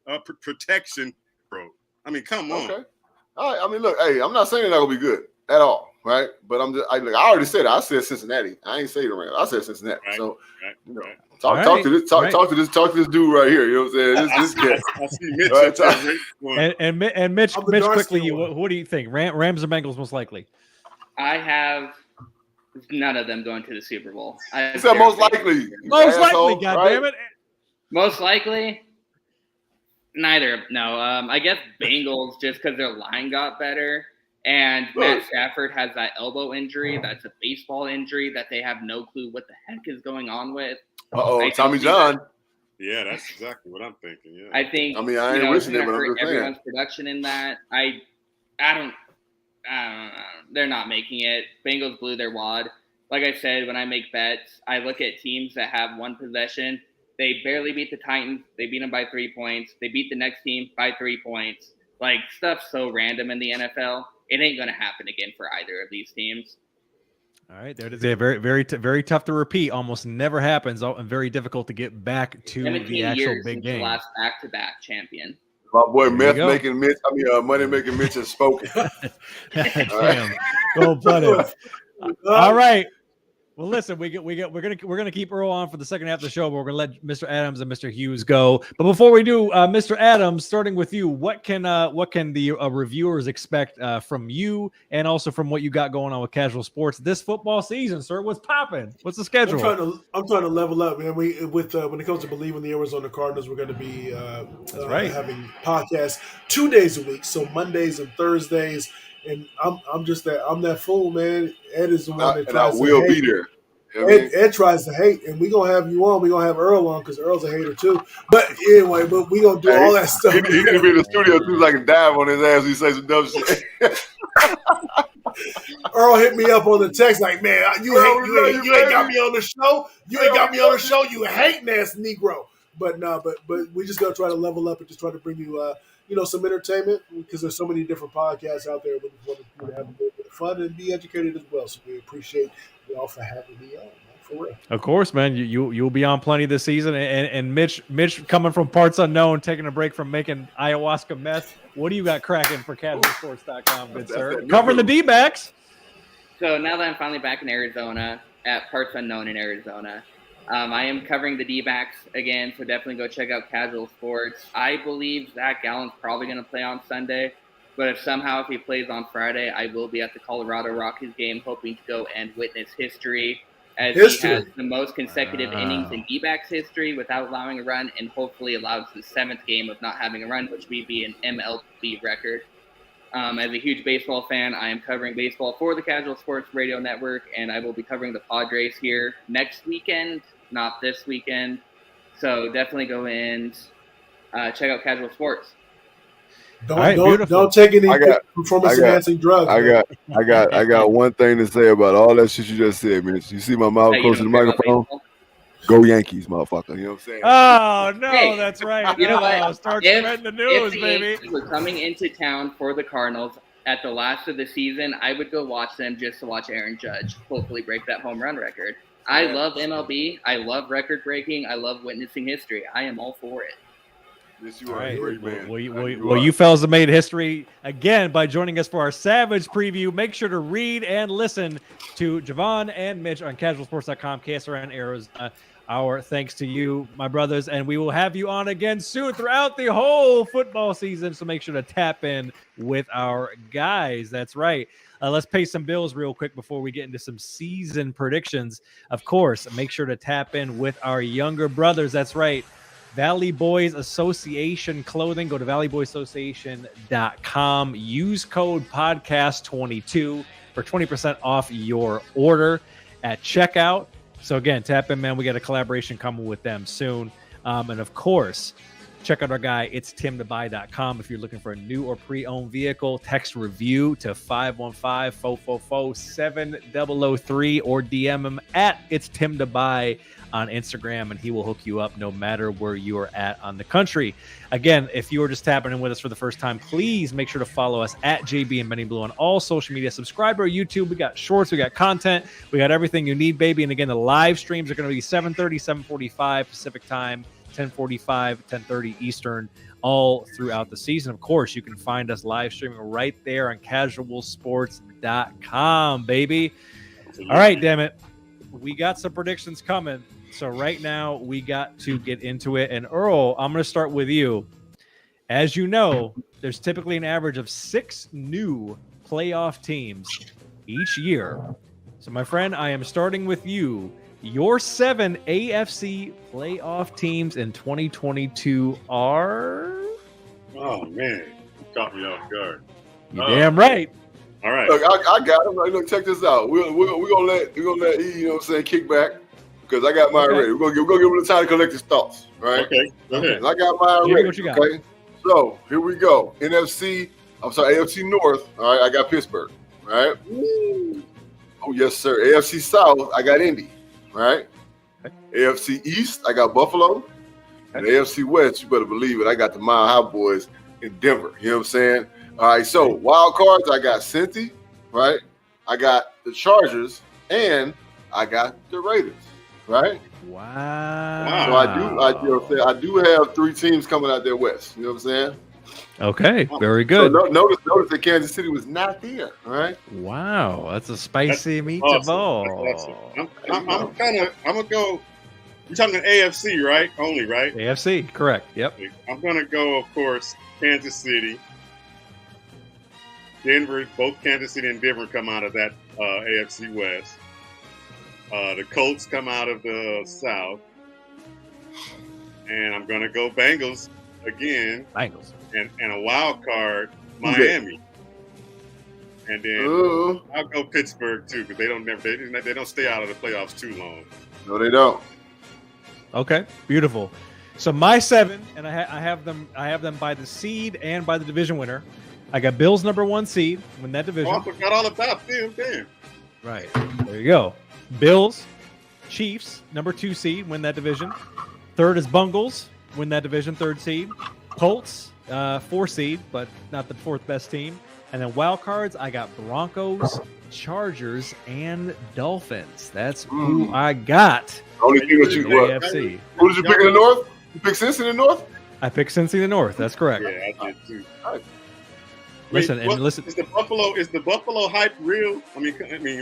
F: a protection, bro. I mean, come on.
C: Okay. All right. I mean, look, hey, I'm not saying they're not gonna be good at all, right? But I already said it. I said Cincinnati. I ain't say the Rams. I said Cincinnati.
F: Right,
C: So
F: right.
C: talk to this dude right here. You know what I'm saying? This cat.
F: I see Mitch.
C: Right,
B: and Mitch quickly,
D: one.
B: what do you think? Rams or Bengals most likely?
E: I have none of them going to the Super Bowl.
C: He said most likely.
B: Most likely,
C: asshole,
B: goddammit.
C: right?
E: Most likely, neither. No, I guess Bengals just because their line got better. And Matt Stafford has that elbow injury. That's a baseball injury that they have no clue what the heck is going on with.
C: Tommy John.
F: Yeah, that's exactly what I'm thinking. Yeah,
E: I think.
C: I mean, I ain't wishing it, but I'm just saying.
E: Everyone's production in that. I don't know. They're not making it. Bengals blew their wad. Like I said, when I make bets, I look at teams that have one possession. They barely beat the Titans. They beat them by 3 points. They beat the next team by 3 points. Like, stuff's so random in the NFL. It ain't going to happen again for either of these teams.
B: All right, there it is. Yeah, very, very, very tough to repeat. Almost never happens, and very difficult to get back to the actual big game.
E: The last back-to-back champion.
C: My boy Money Making Mitch has spoken.
B: Damn. Well put. All right. Well, listen, we're gonna keep Earl on for the second half of the show, but we're gonna let Mr. Adams and Mr. Hughes go. But before we do, Mr. Adams, starting with you, what can the reviewers expect from you, and also from what you got going on with Casual Sports this football season, sir? What's popping? What's the schedule?
D: I'm trying to level up, man. When it comes to believing the Arizona Cardinals, we're going to be having podcasts 2 days a week, so Mondays and Thursdays. And I'm that fool, man. Ed is the one that tries to hate. And I will be there. Ed tries to hate, and we're going to have you on. We're going to have Earl on because Earl's a hater too. But anyway, we're going to do all that stuff.
C: He need to be in the studio too, so I can dive on his ass when he says some dumb shit.
D: Earl hit me up on the text like, man, you ain't got me on the show. You ain't got me on the show. You hating ass Negro. But we just got to try to level up and just try to bring you some entertainment, because there's so many different podcasts out there. We want to have a little bit of fun and be educated as well. So we appreciate y'all for having me on, man, for real.
B: Of course, man. You'll be on plenty this season. And Mitch coming from parts unknown, taking a break from making ayahuasca meth. What do you got cracking for casualsports.com, good sir? Covering the D-backs.
E: So now that I'm finally back in Arizona, at parts unknown in Arizona, I am covering the D-backs again, so definitely go check out Casual Sports. I believe Zach Gallen's probably going to play on Sunday, but if he plays on Friday, I will be at the Colorado Rockies game, hoping to go and witness history, as he has the most consecutive innings in D-backs history without allowing a run, and hopefully allows the 7th game of not having a run, which would be an MLB record. As a huge baseball fan, I am covering baseball for the Casual Sports Radio Network, and I will be covering the Padres here next weekend, not this weekend. So definitely go and check out Casual Sports.
D: Don't take any performance-enhancing drugs.
C: I got one thing to say about all that shit you just said, man. You see my mouth close to the microphone? Go Yankees, motherfucker. You know what I'm saying?
B: Oh, no, that's right.
E: You know what?
B: Start spreading the news, baby.
E: If we're coming into town for the Cardinals at the last of the season, I would go watch them just to watch Aaron Judge hopefully break that home run record. I love MLB. I love record breaking. I love witnessing history. I am all for it.
C: Yes, you are a great man.
B: Well, you fellas have made history again by joining us for our Savage preview. Make sure to read and listen to Javon and Mitch on casualsports.com, KSRN Arizona. Our thanks to you, my brothers, and we will have you on again soon throughout the whole football season. So make sure to tap in with our guys. That's right. Let's pay some bills real quick before we get into some season predictions. Of course, make sure to tap in with our younger brothers. That's right. Valley Boys Association clothing. Go to valleyboysassociation.com. Use code podcast22 for 20% off your order at checkout. So again, tap in, man. We got a collaboration coming with them soon. And of course, check out our guy, it's timtobuy.com. If you're looking for a new or pre-owned vehicle, text review to 515-444-7003 or DM him at it's timtobuy on Instagram, and he will hook you up no matter where you are at on the country. Again, if you are just tapping in with us for the first time, please make sure to follow us at JB and Benny Blue on all social media. Subscribe to our YouTube. We got shorts, we got content, we got everything you need, baby. And again, the live streams are going to be 7:30, 7:45 Pacific time, 10:45, 10:30 Eastern, all throughout the season. Of course, you can find us live streaming right there on casualsports.com, baby.
F: Absolutely.
B: All right, damn it. We got some predictions coming. So right now we got to get into it. And Earl, I'm going to start with you. As you know, there's typically an average of 6 new playoff teams each year. So my friend, I am starting with you. Your 7 AFC playoff teams in 2022 are...
F: Oh, man. You caught me off guard.
B: You damn right.
F: All right.
C: Look, I got him. Look, check this out. We're gonna let E, you know what I'm saying, kick back because I got mine ready. We're gonna give him the time to collect his thoughts. Right?
F: Okay. Go ahead.
C: I got mine ready.
B: What you got?
C: Okay. So here we go. AFC North. All right, I got Pittsburgh. All right.
F: Woo.
C: Oh yes, sir. AFC South, I got Indy. Right.
B: Okay.
C: AFC East, I got Buffalo. And AFC West, you better believe it, I got the Mile High Boys in Denver. You know what I'm saying? All right, so wild cards, I got Cincy, right? I got the Chargers, and I got the Raiders, right?
B: Wow.
C: So I do have 3 teams coming out there west. You know what I'm saying?
B: Okay, very good.
C: So notice that Kansas City was not there, all right?
B: Wow, that's a spicy
F: Awesome.
B: meatball.
F: I'm gonna go. You're talking AFC, right? Only, right?
B: AFC, correct. Yep.
F: I'm gonna go, of course, Kansas City, Denver. Both Kansas City and Denver come out of that AFC West. The Colts come out of the South, and I'm gonna go Bengals again.
B: Bengals.
F: And a wild card, Miami. And then I'll go Pittsburgh too, because they don't stay out of the playoffs too long.
C: No, they don't.
B: Okay, beautiful. So my 7, and I have them by the seed and by the division winner. I got Bills number 1 seed, win that division.
F: Oh, I forgot all about them. Damn.
B: Right. There you go. Bills, Chiefs, number 2 seed, win that division. 3rd is Bungles, win that division, 3rd seed. Colts, 4 seed, but not the 4th best team. And then wild cards, I got Broncos, Chargers, and Dolphins. That's who I got.
C: Only thing that you
B: AFC.
C: Who did you pick in the North? You picked Cincy in the North?
B: I picked Cincy in the North. That's correct.
F: Yeah, I did too.
B: Listen,
F: Wait,
B: listen.
F: Is the Buffalo hype real? I mean,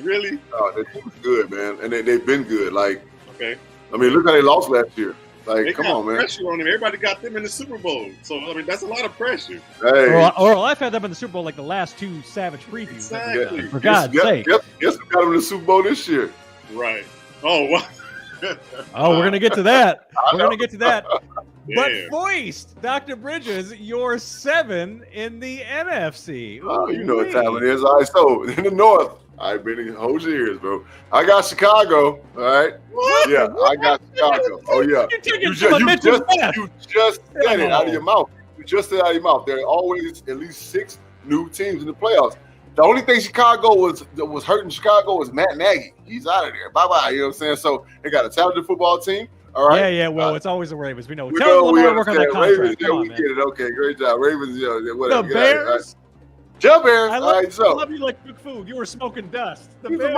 F: really?
C: Oh, their team's good, man, and they've been good. Like,
F: Okay.
C: I mean, look how they lost last year. Like,
F: They
C: come
F: got
C: on, man.
F: pressure on them. Everybody got them in the Super Bowl. So, I mean, that's a lot of pressure.
C: Hey,
B: Or I've had them in the Super Bowl like the last 2 Savage previews.
F: Exactly.
B: For God's sake.
C: Guess who got them in the Super Bowl this year?
F: Right. Oh, wow.
B: Oh, we're going to get to that.
C: I
B: We're going to get to that. But
F: Damn.
B: Foist, Dr. Bridges, your 7 in the NFC.
C: Oh, you know what time it is. All right, so in the North, I've been hold your ears, bro. I got Chicago. All right.
F: What?
C: Yeah, I got Chicago. Oh yeah.
B: You're taking
C: You
B: some of Mitch's breath.
C: just said it out of your mouth. You just said it out of your mouth. There are always at least 6 new teams in the playoffs. The only thing Chicago was hurting Chicago was Matt Nagy. He's out of there. Bye-bye. You know what I'm saying? So they got a talented football team. All right.
B: Yeah. Well, it's always the Ravens. We know.
C: We
B: Tell
C: know,
B: them
C: we
B: to work on that
C: understand.
B: contract.
C: Ravens,
B: Come
C: yeah,
B: on,
C: we
B: man.
C: get it. Okay, great job. Ravens, yeah, whatever.
B: The
C: Get out of here. All right.
B: Bears.
C: Jump Bears.
B: I
C: All
B: love,
C: right,
B: I
C: so
B: love you like good food. You were smoking dust. The
C: these
B: Bears.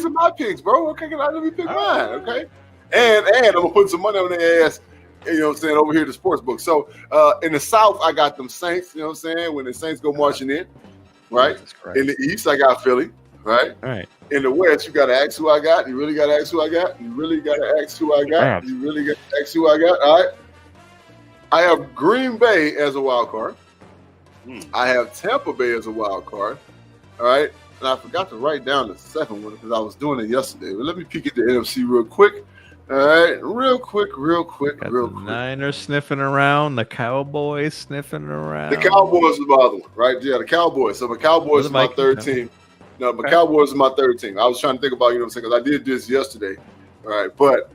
C: are my picks, bro. Okay, let me pick mine. Okay, and I'm gonna put some money on their ass. You know what I'm saying, over here at the sports book. So in the South, I got them Saints. You know what I'm saying, when the Saints go marching in, right? In the East, I got Philly, right?
B: All right.
C: In the West, you got to ask who I got. You really got to ask who I got. You really got to ask who I got. You really got to ask who I got. All right. I have Green Bay as a wild card. I have Tampa Bay as a wild card. All right. And I forgot to write down the second one because I was doing it yesterday. But let me peek at the NFC real quick. All right. Real quick.
B: Got the Niners sniffing around, the Cowboys sniffing around.
C: The Cowboys is my other one, right? Yeah, the Cowboys. So the Cowboys is my third team. No, but Cowboys is my third team. I was trying to think about, you know what I'm saying, because I did this yesterday. All right. But,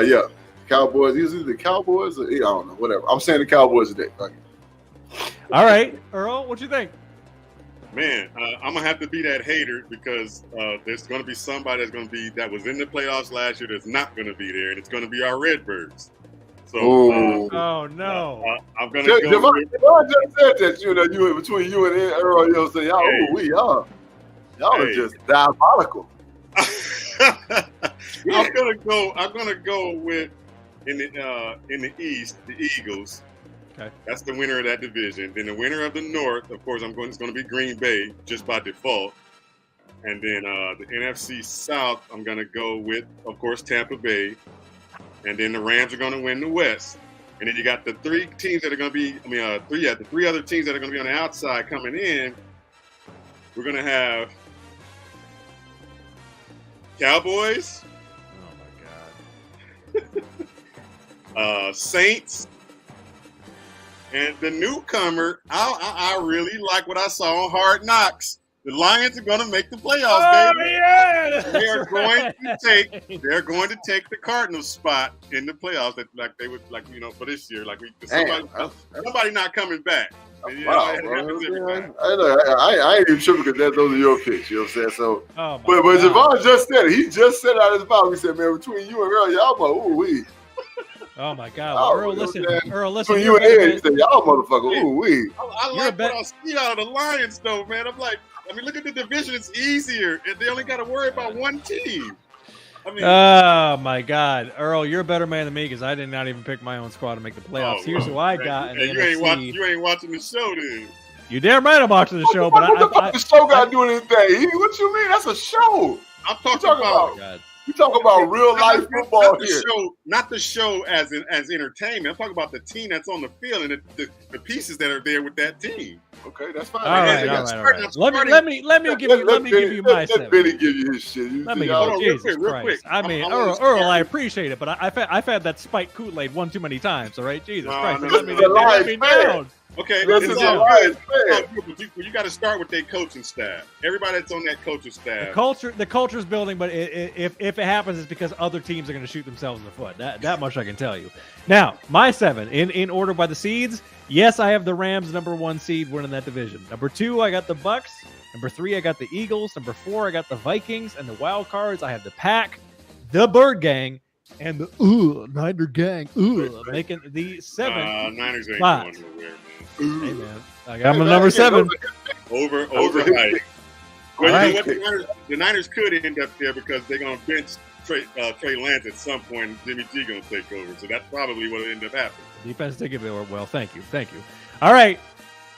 C: yeah, Cowboys. Is it the Cowboys? Or, I don't know. Whatever. I'm saying the Cowboys today. Okay.
B: All right. Earl, what you think?
F: Man, I'm gonna have to be that hater because there's gonna be somebody that was in the playoffs last year that's not gonna be there, and it's gonna be our Redbirds. So,
B: oh no!
F: I'm gonna go.
C: Devon just said that you between you and Earl, you know what I'm saying? Y'all are just diabolical.
F: I'm gonna go with in the East, the Eagles.
B: Okay.
F: That's the winner of that division. Then the winner of the North, of course, it's going to be Green Bay just by default. And then the NFC South, I'm going to go with, of course, Tampa Bay. And then the Rams are going to win the West. And then you got the three teams that are going to be, the three other teams that are going to be on the outside coming in. We're going to have Cowboys.
B: Oh my God.
F: Saints. And the newcomer, I really like what I saw on Hard Knocks. The Lions are going to make the playoffs, baby.
B: Yeah,
F: They're going to take the Cardinals spot in the playoffs, for this year. Somebody not coming back.
C: Wow, I ain't even tripping because those are your picks. You know what I'm saying? So, but Javon just said it. He just said out of his mouth. He said, "Man, between you and Earl, y'all ooh-wee."
B: Oh my God, Earl, listen.
C: Between you and Ed, he said, "Y'all motherfucker, ooh-wee."
F: I like what I see out of the Lions, though, man. I'm like, look at the division. It's easier. They only got to worry about one team.
B: Oh my God, Earl, you're a better man than me because I did not even pick my own squad to make the playoffs. Here's who I got.
F: You ain't watching the show, then.
B: You damn right I'm watching the show, but
C: what the fuck the show got to do anything? What you mean? That's a show.
F: I'm talking about.
C: You talking about real life football here.
F: Not the show as entertainment. I'm talking about the team that's on the field and the pieces that are there with that team.
C: Okay, that's fine.
B: All right. Let me give you my seven.
C: Let Benny give you his shit.
B: Real quick. I mean, Earl, I appreciate it, but I've had that spiked Kool-Aid one too many times. All right, Jesus Christ, let me down.
F: Okay,
C: this is a Lions
F: fan. You got to start with their coaching staff. Everybody that's on that coaching staff.
B: The culture's building, but if it happens, it's because other teams are going to shoot themselves in the foot. That much I can tell you. Now, my seven in order by the seeds. Yes, I have the Rams, number 1 seed, winning that division. Number 2, I got the Bucks. Number 3, I got the Eagles. Number 4, I got the Vikings. And the wild cards, I have the Pack, the Bird Gang, and the Niner Gang. Making the 7th
F: Niners ain't
B: spot.
F: going nowhere, man.
B: Hey, man. I got my number 7.
F: Over height. Well, the Niners could end up there because they're going to bench Trey Lance at some point, and Jimmy G going to take over. So that's probably what will end up happening.
B: Defense did give it well. Thank you. All right.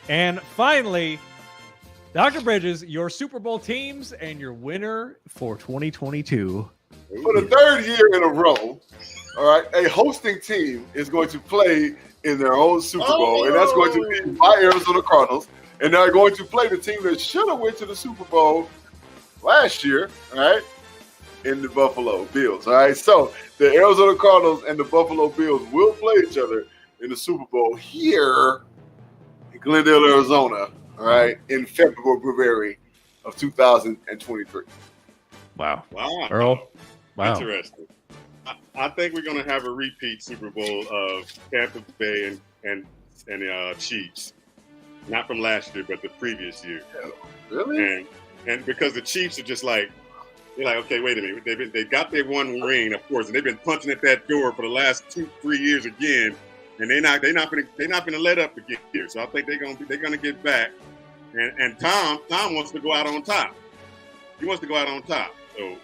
B: And finally, Dr. Bridges, your Super Bowl teams and your winner for 2022.
C: For the 3rd year in a row, all right, a hosting team is going to play in their own Super Bowl, and that's going to be my Arizona Cardinals. And they're going to play the team that should have went to the Super Bowl last year, all right, in the Buffalo Bills. All right, so the Arizona Cardinals and the Buffalo Bills will play each other in the Super Bowl here in Glendale, Arizona, all right, in February of 2023.
B: Wow. Earl. Wow.
F: Interesting. I think we're going to have a repeat Super Bowl of Tampa Bay and Chiefs. Not from last year, but the previous year.
C: Really?
F: And because the Chiefs are just like, they're like, okay, wait a minute. They got their one ring, of course, and they've been punching at that door for the last 2-3 years again, and they're not gonna let up again here. So I think they're gonna get back. And Tom wants to go out on top. He wants to go out on top. So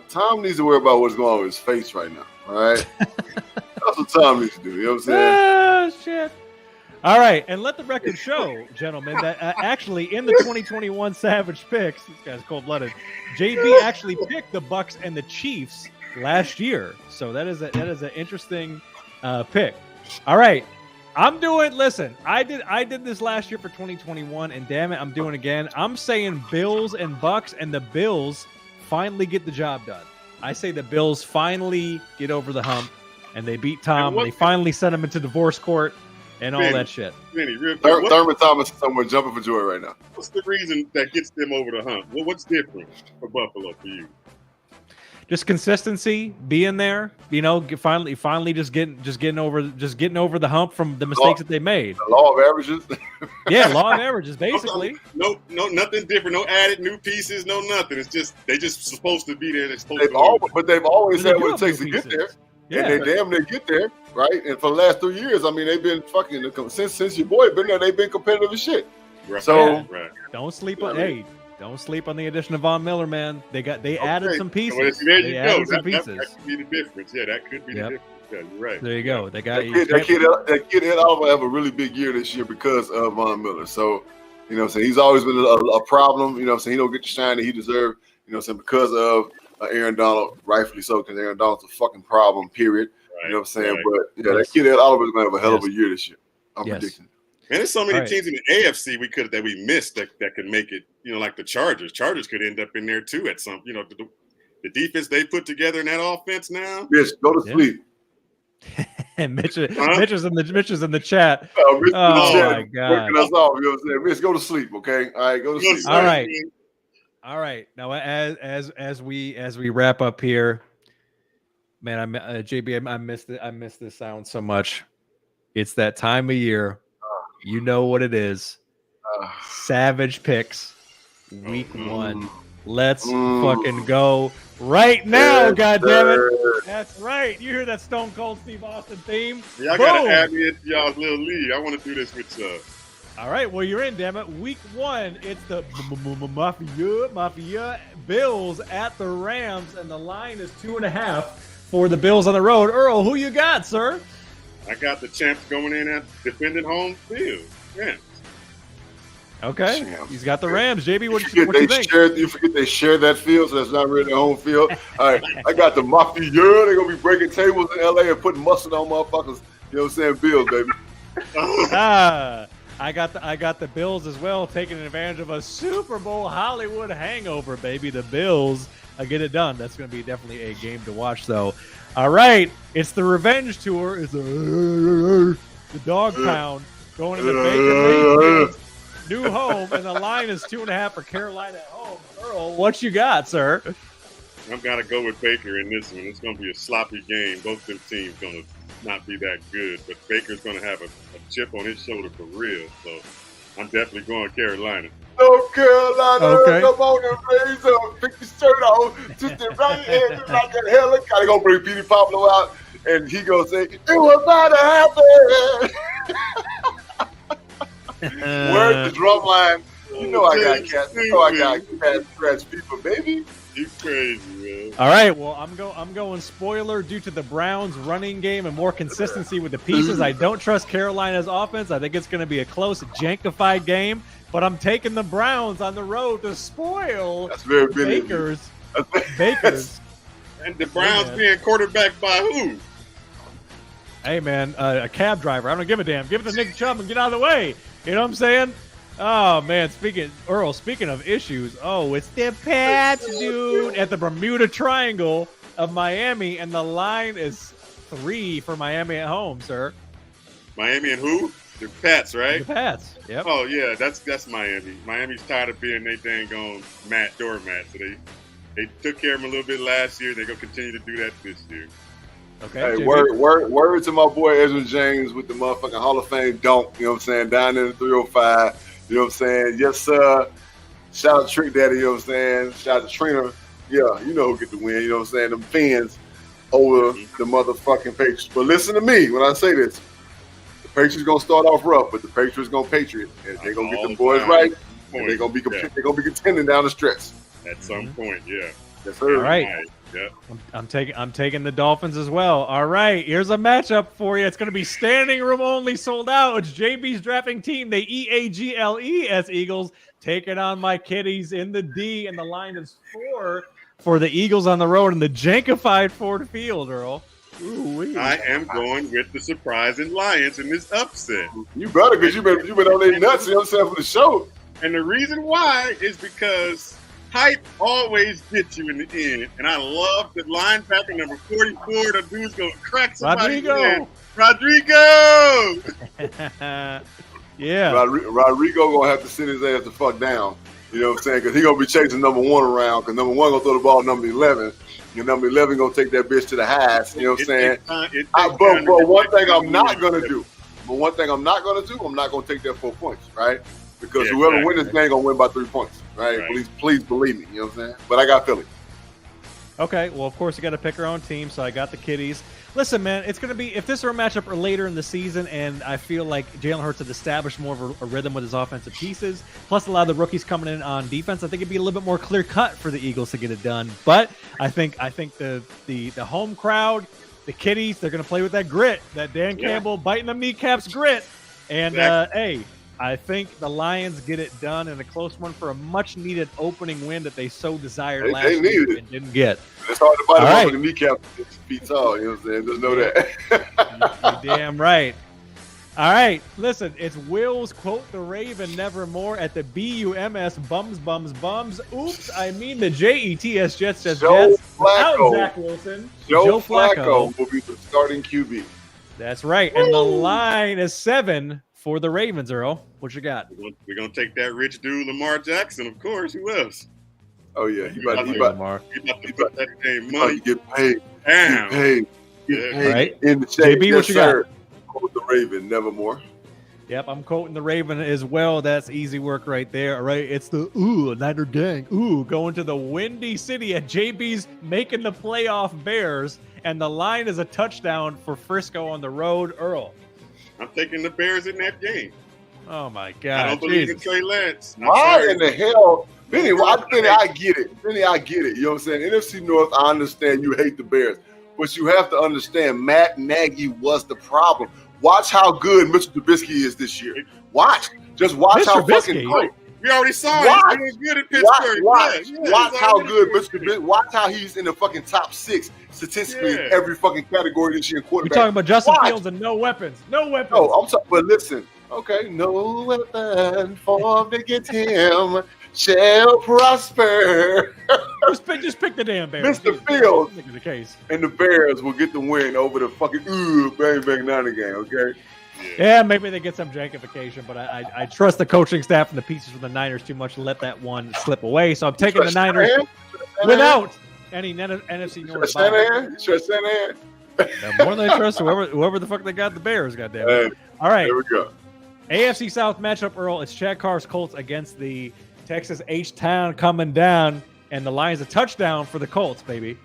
C: Tom needs to worry about what's going on with his face right now. All right, that's what Tom needs to do. You know what I'm saying?
B: Shit. All right, and let the record show, gentlemen, that actually in the 2021 Savage Picks, this guy's cold-blooded, JB actually picked the Bucks and the Chiefs last year. So that is an interesting pick. All right, listen, I did this last year for 2021, and damn it, I'm doing it again. I'm saying Bills and Bucks, and the Bills finally get the job done. I say the Bills finally get over the hump, and they beat Tom, and they finally send him into divorce court. And all that shit.
F: Benny, real quick,
C: Thurman Thomas is somewhere jumping for joy right now.
F: What's the reason that gets them over the hump? What's different for Buffalo for you?
B: Just consistency, being there. You know, finally, just getting over the hump from the mistakes that they made.
C: The law of averages.
B: Yeah, law of averages, basically.
F: No, nothing different. No added new pieces. No nothing. It's just they just supposed to be there.
C: But they've always had what it takes to get there. Yeah. And they damn near get there, right? And for the last 3 years, I mean, they've been fucking since your boy been there. They've been competitive as shit.
F: Right.
C: So
B: don't sleep on don't sleep on the addition of Von Miller, man. They added some pieces.
F: Well, there you go.
B: Some pieces.
F: That could be the difference. Yeah, that could be the difference. Yeah, you're right.
B: There you go. They got
C: That kid Ed Oliver have a really big year this year because of Von Miller. So, you know what I'm saying? He's always been a problem. You know what I'm saying? He don't get the shine that he deserved, you know what I'm saying, because of Aaron Donald, rightfully so, because Aaron Donald's a fucking problem, period. Right, you know what I'm saying? Right. But, yeah, that kid Ed Oliver is going to have a hell of a year this year. I'm predicting.
F: And there's so many teams in the AFC that we missed that could make it, you know, like the Chargers. Chargers could end up in there, too, at some, you know, the defense they put together in that offense now.
C: Yes, go to sleep.
B: And Mitch is in the chat.
C: Oh
B: my God!
C: Working us off, you know what I'm saying? Mitch, go to sleep, okay? All right, go to sleep.
B: All right. Now, as we wrap up here, man, JB, I miss this sound so much. It's that time of year. You know what it is. Savage Picks, week 1. Let's fucking go right now, goddammit. That's right. You hear that Stone Cold Steve Austin theme?
F: Y'all got to add me into y'all's little league. I want to do this with you.
B: All right. Well, you're in, damn it. Week 1, it's the Mafia Bills at the Rams, and the line is 2.5 for the Bills on the road. Earl, who you got, sir?
F: I got the champs going in at defending home field. Yeah.
B: Okay, he's got the Rams. JB, what do you think?
C: You forget they share that field, so that's not really their home field. All right, I got the Mafia. They're gonna be breaking tables in LA and putting mustard on motherfuckers. You know what I'm saying? Bills, baby.
B: I got the Bills as well, taking advantage of a Super Bowl Hollywood hangover, baby. The Bills get it done. That's gonna be definitely a game to watch, though. All right, it's the revenge tour. It's the dog pound going into Baker Mayfield's new home, and the line is 2.5 for Carolina at home. Earl, what you got, sir?
F: I'm gonna go with Baker in this one. It's gonna be a sloppy game. Both them teams gonna not be that good, but Baker's gonna have a chip on his shoulder for real. So I'm definitely going Carolina.
C: North Carolina, come on and raise up, pick your shirt off, just the right hand, like a hell. Gotta go bring Petey Pablo out, and he gonna say, "It was about to happen." Where's the drum line? You know I got cats. You know I got cats, scratch people, baby.
F: You crazy, man.
B: All right, well, I'm going spoiler due to the Browns' running game and more consistency with the pieces. I don't trust Carolina's offense. I think it's going to be a close, jankified game, but I'm taking the Browns on the road to spoil Bakers.
F: And the Browns being quarterbacked by who?
B: Hey, man, a cab driver. I don't give a damn. Give it to Nick Chubb and get out of the way. You know what I'm saying? Oh, man, speaking of issues, it's the Pats, dude, at the Bermuda Triangle of Miami, and the line is 3 for Miami at home, sir.
F: Miami and who? The Pats, right?
B: The Pats, yep.
F: Oh, yeah, that's Miami. Miami's tired of being they dang on doormat, so they took care of him a little bit last year. They're going to continue to do that this year.
C: Okay. Hey, word to my boy Ezra James with the motherfucking Hall of Fame dunk, you know what I'm saying, down in the 305. You know what I'm saying? Yes, sir. Shout out to Trick Daddy, you know what I'm saying? Shout out to Trina. Yeah, you know who get the win, you know what I'm saying? Them fans over the motherfucking Patriots. But listen to me when I say this. The Patriots going to start off rough, but the Patriots going to Patriot. And they're going to get them boys right. And they're going to be contending down the stretch.
F: At some point, yeah.
C: Yes, sir.
B: All right.
F: Yeah.
B: I'm taking the Dolphins as well. All right, here's a matchup for you. It's going to be standing room only, sold out. It's JB's drafting team, the EAGLES Eagles, taking on my kiddies in the D, and the line is 4 for the Eagles on the road in the jankified Ford Field, Earl.
F: Ooh-wee. I am going with the surprising Lions in this upset.
C: You better, because you've been on their nuts, you know what I'm saying, for the show.
F: And the reason why is because hype always gets you in the end, and I love the linebacker number 44. The dude's gonna crack somebody. Rodrigo.
B: Yeah.
C: Rodrigo gonna have to sit his ass the fuck down. You know what I'm saying? Because he gonna be chasing number 1 around. Because number 1 gonna throw the ball to number 11. And number 11 gonna take that bitch to the highs. You know what I'm saying? But one thing I'm not gonna do. I'm not gonna take that 4 points, right? Because whoever wins this game gonna win by 3 points, right? Please believe me. You know what I'm saying? But I got Philly.
B: Okay, well, of course, you got to pick our own team, so I got the Kitties. Listen, man, it's going to be, if this were a matchup later in the season, and I feel like Jalen Hurts has established more of a rhythm with his offensive pieces, plus a lot of the rookies coming in on defense, I think it'd be a little bit more clear cut for the Eagles to get it done. But I think the home crowd, the Kitties, they're going to play with that grit, that Dan Campbell biting them kneecaps grit. And, hey, I think the Lions get it done in a close one for a much-needed opening win that they so desired last week and didn't get.
C: It's hard to bite
B: All
C: them on the kneecap 6 feet tall. You know what I'm saying? Just know that.
B: You're damn right. All right, listen, it's Will's quote the Raven nevermore at the BUMS bums. Oops, I mean the JETS Jets
C: Joe
B: without
C: Flacco.
B: Zach Wilson.
C: Joe Flacco will be the starting QB.
B: That's right, and the line is 7 for the Ravens, Earl. What you got?
F: We're gonna take that rich dude, Lamar Jackson, of course. Who else?
C: Oh yeah, he about to
F: put that damn money.
C: Get paid.
F: Damn.
C: Get paid.
F: Yeah.
B: Right.
C: In the shade.
B: JB, what you got?
C: Quote the Raven, nevermore.
B: Yep, I'm quoting the Raven as well. That's easy work right there. All right, it's the Niner gang. Going to the Windy City at JB's making the playoff Bears, and the line is a touchdown for Frisco on the road. Earl.
F: I'm taking the Bears in that game.
B: Oh my God!
F: I don't believe in Trey Lance.
C: Why in the hell, Benny? Benny, I get it. Benny, I get it. You know what I'm saying? NFC North, I understand you hate the Bears, but you have to understand Matt Nagy was the problem. Watch how good Mitchell Trubisky is this year. Just watch how fucking great.
F: We already saw it. He's doing good at Pittsburgh.
C: Watch how good Mitchell Trubisky. Watch how he's in the fucking top 6 statistically in every fucking category this year.
B: We're talking about Justin Fields and no weapons. No, I'm
C: talking. But listen, okay, no weapon formed against him shall prosper.
B: just pick the damn Bears.
C: Mr. Fields
B: the case.
C: And the Bears will get the win over the fucking bang Niner game. Okay.
B: Yeah, maybe they get some jankification, but I trust the coaching staff and the pieces from the Niners too much to let that one slip away. So I'm taking the Niners without any NFC North.
C: Trust Shanahan.
B: More than I trust whoever the fuck they got the Bears. Goddamn it. All right.
C: There we go.
B: AFC South matchup, Earl. It's Chad Carr's Colts against the Texas H-Town coming down, and the Lions a touchdown for the Colts, baby.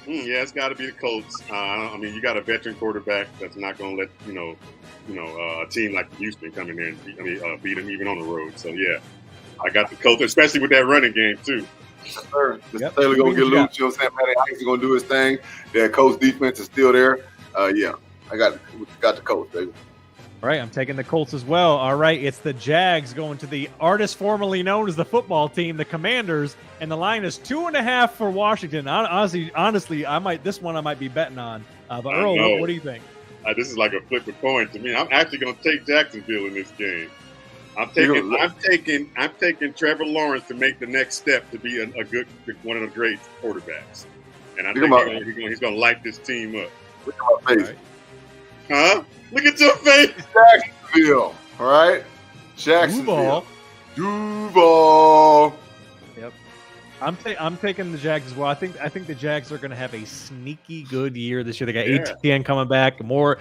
F: Yeah, it's got to be the Colts. I mean, you got a veteran quarterback that's not going to let a team like Houston come in there and beat them even on the road. So yeah, I got the Colts, especially with that running game too.
C: Sure. Taylor gonna get loose. You know what I'm saying? Matty Ice is gonna do his thing. Their Colts defense is still there. Yeah, I got the Colts, baby.
B: All right, I'm taking the Colts as well. All right, it's the Jags going to the artist formerly known as the football team, the Commanders, and the line is 2.5 for Washington. Honestly, I might be betting on. But Earl, what do you think?
F: This is like a flip a coin to me. I'm actually going to take Jacksonville in this game. I'm taking Trevor Lawrence to make the next step to be a good one of the great quarterbacks, and I think he's going to light this team up.
C: Look at my face.
F: Right. Huh? Look at your face.
C: Jacksonville. All right. Jacksonville. Duval.
B: Yep. I'm taking the Jags as well. I think the Jags are going to have a sneaky good year this year. They got ATN coming back, more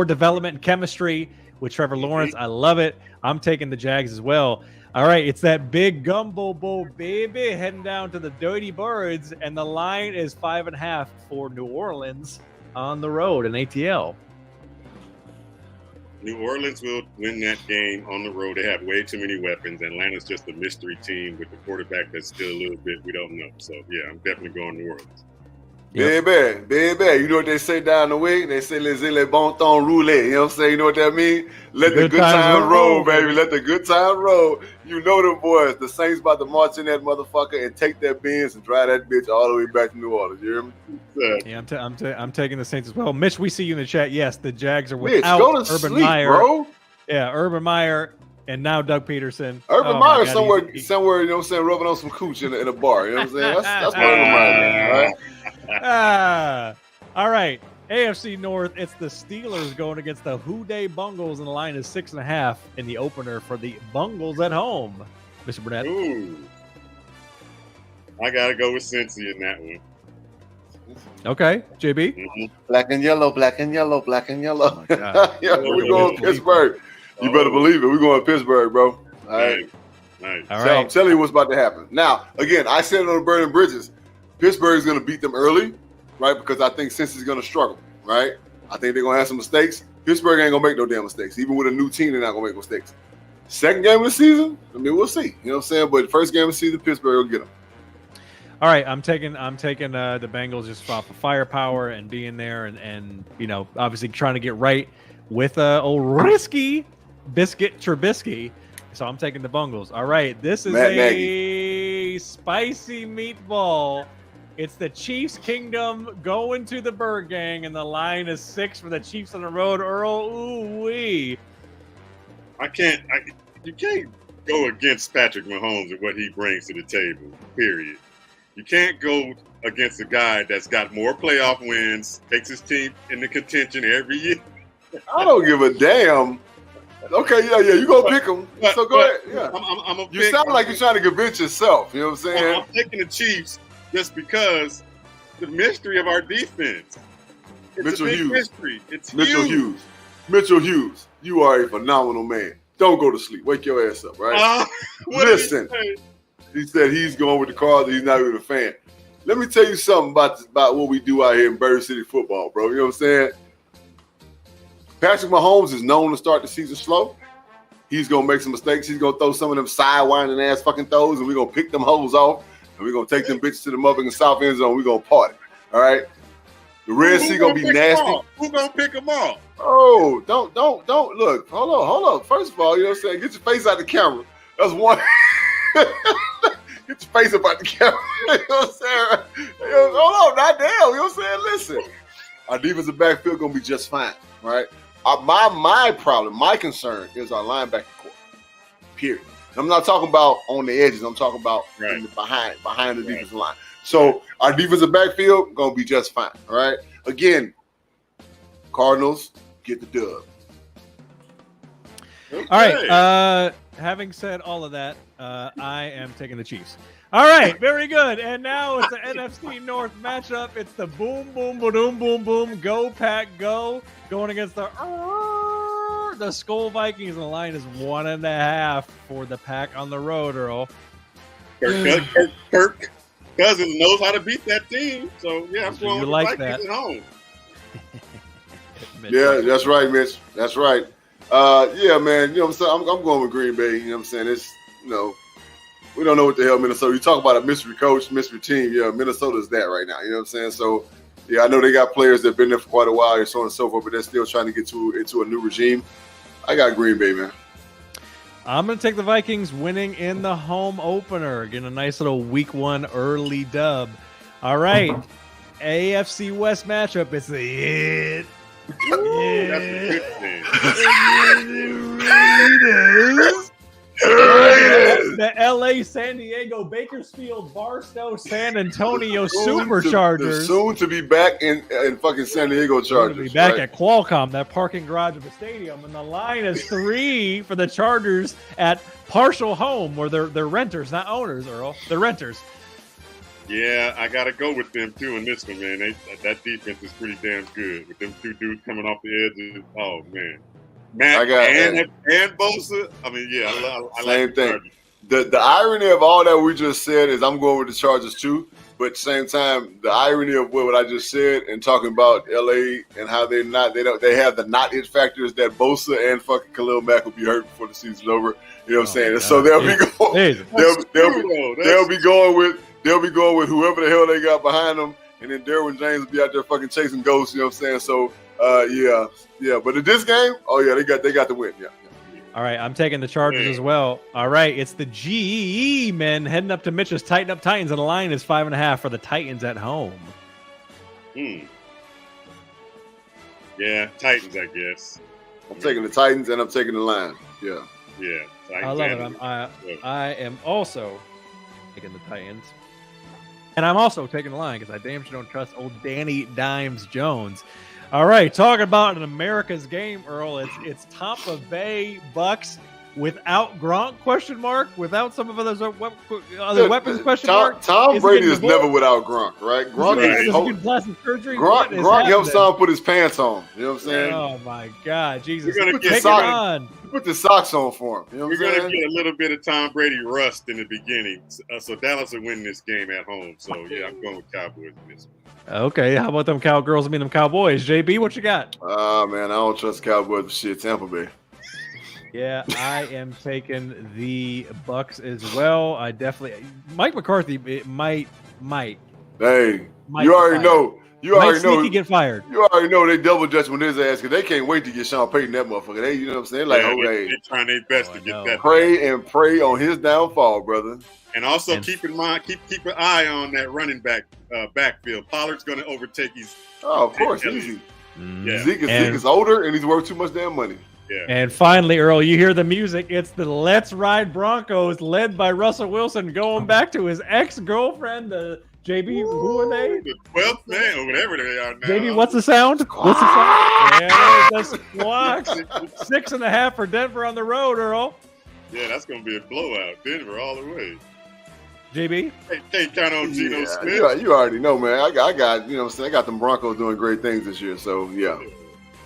B: development and chemistry with Trevor Lawrence. I love it. I'm taking the Jags as well. All right, it's that big gumbo bowl, baby, heading down to the Dirty Birds, and the line is 5.5 for New Orleans on the road in ATL.
F: New Orleans will win that game on the road. They have way too many weapons. Atlanta's just a mystery team with the quarterback that's still a little bit we don't know. So, yeah, I'm definitely going New Orleans.
C: Yep. Baby. You know what they say down the way? They say, les bon temps roulette. You know what I'm saying? You know what that means? Let the good time roll, baby. Let the good time roll. You know them boys. The Saints about to march in that motherfucker and take that Benz and drive that bitch all the way back to New Orleans. You hear me?
B: Yeah, I'm taking the Saints as well. Mitch, we see you in the chat. Yes, the Jags are without Urban Meyer.
C: Bro.
B: Yeah, Urban Meyer and now Doug Peterson.
C: Urban Meyer somewhere, you know what I'm saying, rubbing on some cooch in a bar. You know what I'm saying? That's what Urban Meyer is,
B: right? All right. AFC North, it's the Steelers going against the Houday Bungles, and the line is 6.5 in the opener for the Bungles at home. Mr. Burnett.
F: Ooh. I got to go with Cincy in that one.
B: Okay, JB.
F: Mm-hmm.
C: Black and yellow, black and yellow, black and yellow.
B: Oh
C: yeah, we're going to Pittsburgh. You better believe it. We're going to Pittsburgh, bro. All right.
F: Nice.
B: All right.
C: So I'm telling you what's about to happen. Now, again, I said it on the Burning Bridges. Pittsburgh is going to beat them early, right? Because I think Cincy's going to struggle, right? I think they're going to have some mistakes. Pittsburgh ain't going to make no damn mistakes. Even with a new team, they're not going to make mistakes. Second game of the season, I mean, we'll see. You know what I'm saying? But first game of the season, Pittsburgh will get them.
B: All right, I'm taking the Bengals just off of firepower and being there and obviously trying to get right with old risky biscuit Trubisky. So I'm taking the Bengals. All right, this is a spicy meatball. It's the Chiefs Kingdom going to the Bird Gang, and the line is 6 for the Chiefs on the road. Earl, ooh-wee.
F: You can't go against Patrick Mahomes and what he brings to the table, period. You can't go against a guy that's got more playoff wins, takes his team into contention every year.
C: I don't give a damn. Okay, yeah, you gonna pick him. So go ahead. Yeah, you sound like you're trying to convince yourself. You know what I'm saying?
F: I'm taking the Chiefs just because the mystery of our defense. It's
C: Mitchell
F: a big
C: Hughes.
F: mystery. It's
C: Mitchell
F: huge.
C: Hughes. Mitchell Hughes, you are a phenomenal man. Don't go to sleep. Wake your ass up, right? Listen, he said he's going with the Cardinals. He's not even a fan. Let me tell you something about what we do out here in Bird City football, bro. You know what I'm saying? Patrick Mahomes is known to start the season slow. He's going to make some mistakes. He's going to throw some of them sidewinding ass fucking throws, and we're going to pick them hoes off, and we're going to take them bitches to the motherfucking south end zone. We're going to party. All right? The Red Sea going to be nasty.
F: Who's going to pick them off?
C: Oh, don't. Look, hold on. First of all, you know what I'm saying? Get your face out the camera. That's one. Get your face up out the camera. You know what I'm saying? Hold on, not damn. You know what I'm saying? Listen, our defensive backfield going to be just fine, right? My problem, my concern is our linebacker core. Period. I'm not talking about on the edges. I'm talking about in the behind the defensive line. So our defensive backfield gonna be just fine. All right. Again, Cardinals get the dub.
B: Okay. All right. Having said all of that, I am taking the Chiefs. All right, very good. And now it's the NFC North matchup. It's the boom, boom, boom, boom, boom, go Pack, go, going against the Skull Vikings. And the line is 1.5 for the Pack on the road, Earl.
F: Kirk Cousins knows how to beat that team. So, yeah, I'm going with the Vikings at home.
C: Yeah, that's right, Mitch. That's right. Yeah, man, you know what I'm saying? I'm going with Green Bay. You know what I'm saying? It's, we don't know what the hell Minnesota. You talk about a mystery coach, mystery team. Yeah, Minnesota's that right now. You know what I'm saying? So, yeah, I know they got players that have been there for quite a while and so on and so forth, but they're still trying to get into a new regime. I got Green Bay, man.
B: I'm going to take the Vikings winning in the home opener. Getting a nice little week 1 early dub. All right. AFC West matchup. It's the the LA, San Diego, Bakersfield, Barstow, San Antonio Superchargers.
C: Soon to be back in fucking San Diego Chargers.
B: To be back at Qualcomm, that parking garage of the stadium, and the line is 3 for the Chargers at partial home, where they're renters, not owners, Earl. They're renters.
F: Yeah, I got to go with them, too, in this one, man. That defense is pretty damn good. With them two dudes coming off the edges. Oh, man. Matt and Bosa. I mean, yeah, I
C: same
F: like
C: thing. The irony of all that we just said is I'm going with the Chargers, too. But at the same time, the irony of what I just said and talking about LA and how they have the not it factors that Bosa and fucking Khalil Mack will be hurt before the season's over. You know what I'm saying? So they'll be going with whoever the hell they got behind them, and then Derwin James will be out there fucking chasing ghosts. You know what I'm saying? So yeah. But in this game, oh yeah, they got the win. Yeah.
B: All right, I'm taking the Chargers as well. All right, it's the GE men heading up to Mitch's Tighten Up Titans, and the line is 5.5 for the Titans at home.
F: Yeah, Titans, I guess.
C: I'm taking the Titans, and I'm taking the line. Yeah.
F: Yeah.
B: I love it. I am also taking the Titans. And I'm also taking the line because I damn sure don't trust old Danny Dimes Jones. All right, talking about an America's game, Earl. It's Tampa Bay Bucks without Gronk ? Without some of other weapons ?
C: Tom Brady is never without Gronk, right? Gronk helps Tom put his pants on. You know what I'm saying?
B: Oh my God, Jesus!
C: Put the socks on for him. You know what
F: We're gonna get a little bit of Tom Brady rust in the beginning, so Dallas will win this game at home. So yeah, I'm going with Cowboys in this one.
B: Okay, how about them Cowgirls? I mean, them Cowboys. JB, what you got?
C: Man, I don't trust Cowboys for shit. Tampa Bay.
B: Yeah, I am taking the Bucks as well. I definitely Mike McCarthy. It might.
C: Hey,
B: Might
C: you
B: get
C: already
B: fired.
C: know. You
B: Might
C: already know.
B: sneaky get fired.
C: You already know they double dutching with his ass because they can't wait to get Sean Payton that motherfucker. They, you know what I'm saying? Like,
F: Yeah,
C: oh, hey,
F: they're trying their best
B: Oh,
F: to
B: I
F: get
B: know.
F: that.
C: pray and pray on his downfall, brother.
F: And also
B: And-
F: keep in mind, keep an eye on that running back backfield. Pollard's going to overtake his.
C: Oh, of course,
F: Elliott.
C: easy.
F: Yeah.
C: Zeke is older and he's worth too much damn money.
F: Yeah.
B: And finally, Earl, you hear the music. It's the Let's Ride Broncos, led by Russell Wilson, going back to his ex-girlfriend, JB. Who are they?
F: The 12th man, or whatever they are now.
B: JB, what's the sound? What's the sound? Yeah, that's squawks. 6.5 for Denver on the road, Earl.
F: Yeah, that's going to be a blowout. Denver all the way.
B: JB?
F: Hey, can't count on Geno
C: Yeah,
F: Smith.
C: you already know, man. I got, you know what I'm saying? I got them Broncos doing great things this year. So, yeah.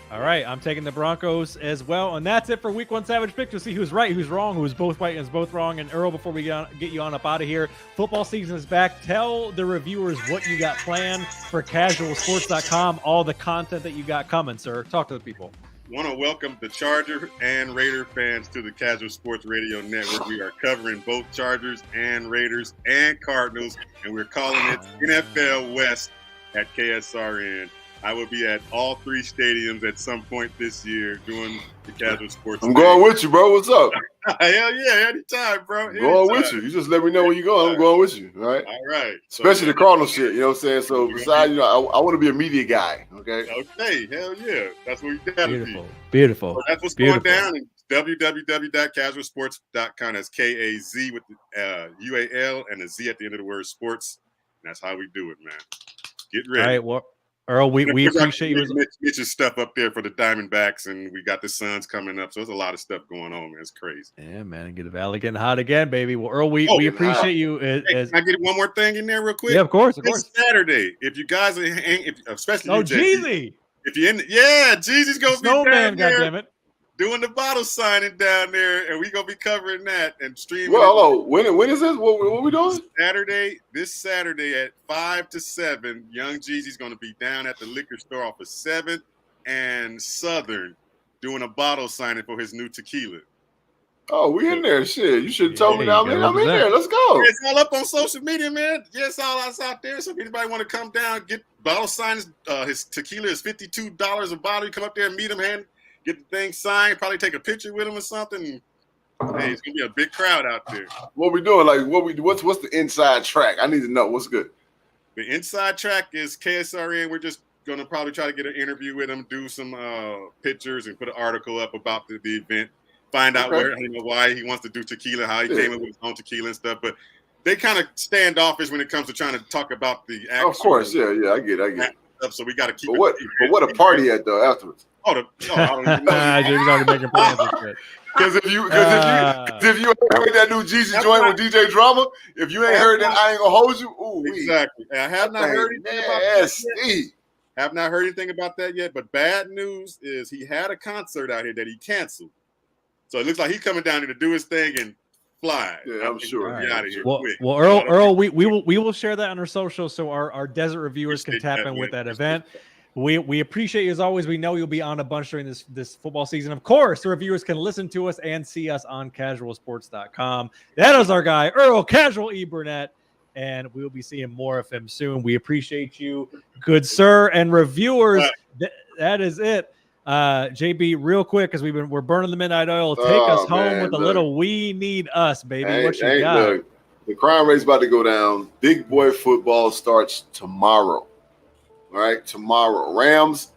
B: All right, I'm taking the Broncos as well. And that's it for Week 1 Savage Pick. To see who's right, who's wrong, who's both right, and who's both wrong. And Earl, before we get you on up out of here, football season is back. Tell the reviewers what you got planned for casualsports.com, all the content that you got coming, sir. Talk to the people.
F: Want to welcome the Charger and Raider fans to the Casual Sports Radio Network. We are covering both Chargers and Raiders and Cardinals, and we're calling it NFL West at KSRN. I will be at all three stadiums at some point this year doing the Casual Sports.
C: I'm going with you, bro. What's up?
F: Hell yeah, anytime, bro.
C: I'm going with you. You just let me know where you're going. I'm going with you, all right?
F: All right.
C: Especially the Cardinal shit, you know what I'm saying? So, besides, you know, I want to be a media guy, okay?
F: Okay, hell yeah. That's what we got to be.
B: Beautiful.
F: So that's what's going down in www.casualsports.com. That's KAZ with the UAL and the Z at the end of the word sports. And that's how we do it, man. Get ready.
B: All right, well, Earl, we appreciate you.
F: Mitch's stuff up there for the Diamondbacks, and we got the Suns coming up. So there's a lot of stuff going on, man. It's crazy.
B: Yeah, man. Get the Valley getting hot again, baby. Well, Earl, we appreciate you.
F: Hey, can I get one more thing in there real quick?
B: Yeah, of course.
F: This Saturday, if you guys are, especially you,
B: Jeezy.
F: if you're in, Jeezy's gonna be
B: Snowman,
F: down there
B: goddammit.
F: doing the bottle signing down there, and we gonna be covering that and streaming.
C: Well, hello. When is this? What we doing?
F: This Saturday at 5 to 7, Young Jeezy's gonna be down at the liquor store off of 7th and Southern doing a bottle signing for his new tequila.
C: Oh, we in there. Shit. You should have told me that. I'm in there. Let's go.
F: It's all up on social media, man. It's all us out there. So if anybody want to come down, get bottle signs, his tequila is $52 a bottle. You come up there and meet him, get the thing signed, probably take a picture with him or something. Hey, it's gonna be a big crowd out there.
C: What we doing? Like what's the inside track? I need to know. What's good?
F: The inside track is KSRN. We're just gonna probably try to get an interview with him, do some pictures, and put an article up about the event. Find out why he wants to do tequila, how he came up with his own tequila and stuff. But they kind of standoffish when it comes to trying to talk about the actual.
C: Of course, yeah, I get it.
F: So we got to keep.
C: But what a party at though afterwards.
F: I don't even know.
B: Jim's already making plans and shit.
C: Because if you ain't heard that new Jeezy joint with DJ Drama, if you ain't heard that, I ain't gonna hold you. Ooh,
F: exactly. And I have not heard anything about that. Have not heard anything about that yet. But bad news is he had a concert out here that he canceled. So it looks like he's coming down here to do his thing and fly.
C: Yeah, I'm sure.
F: Get out of here quick.
B: Well, Earl, we will share that on our social so our desert reviewers can tap in with that event. We appreciate you as always. We know you'll be on a bunch during this football season. Of course, the reviewers can listen to us and see us on casualsports.com. That is our guy, Earl Casual E. Burnett, and we'll be seeing more of him soon. We appreciate you, good sir, and reviewers. That is it. JB, real quick, because we're burning the midnight oil. Take us home with a little "We Need Us," baby. What you got?
C: Look, the crime rate's about to go down. Big boy football starts tomorrow. All right, tomorrow. Rams,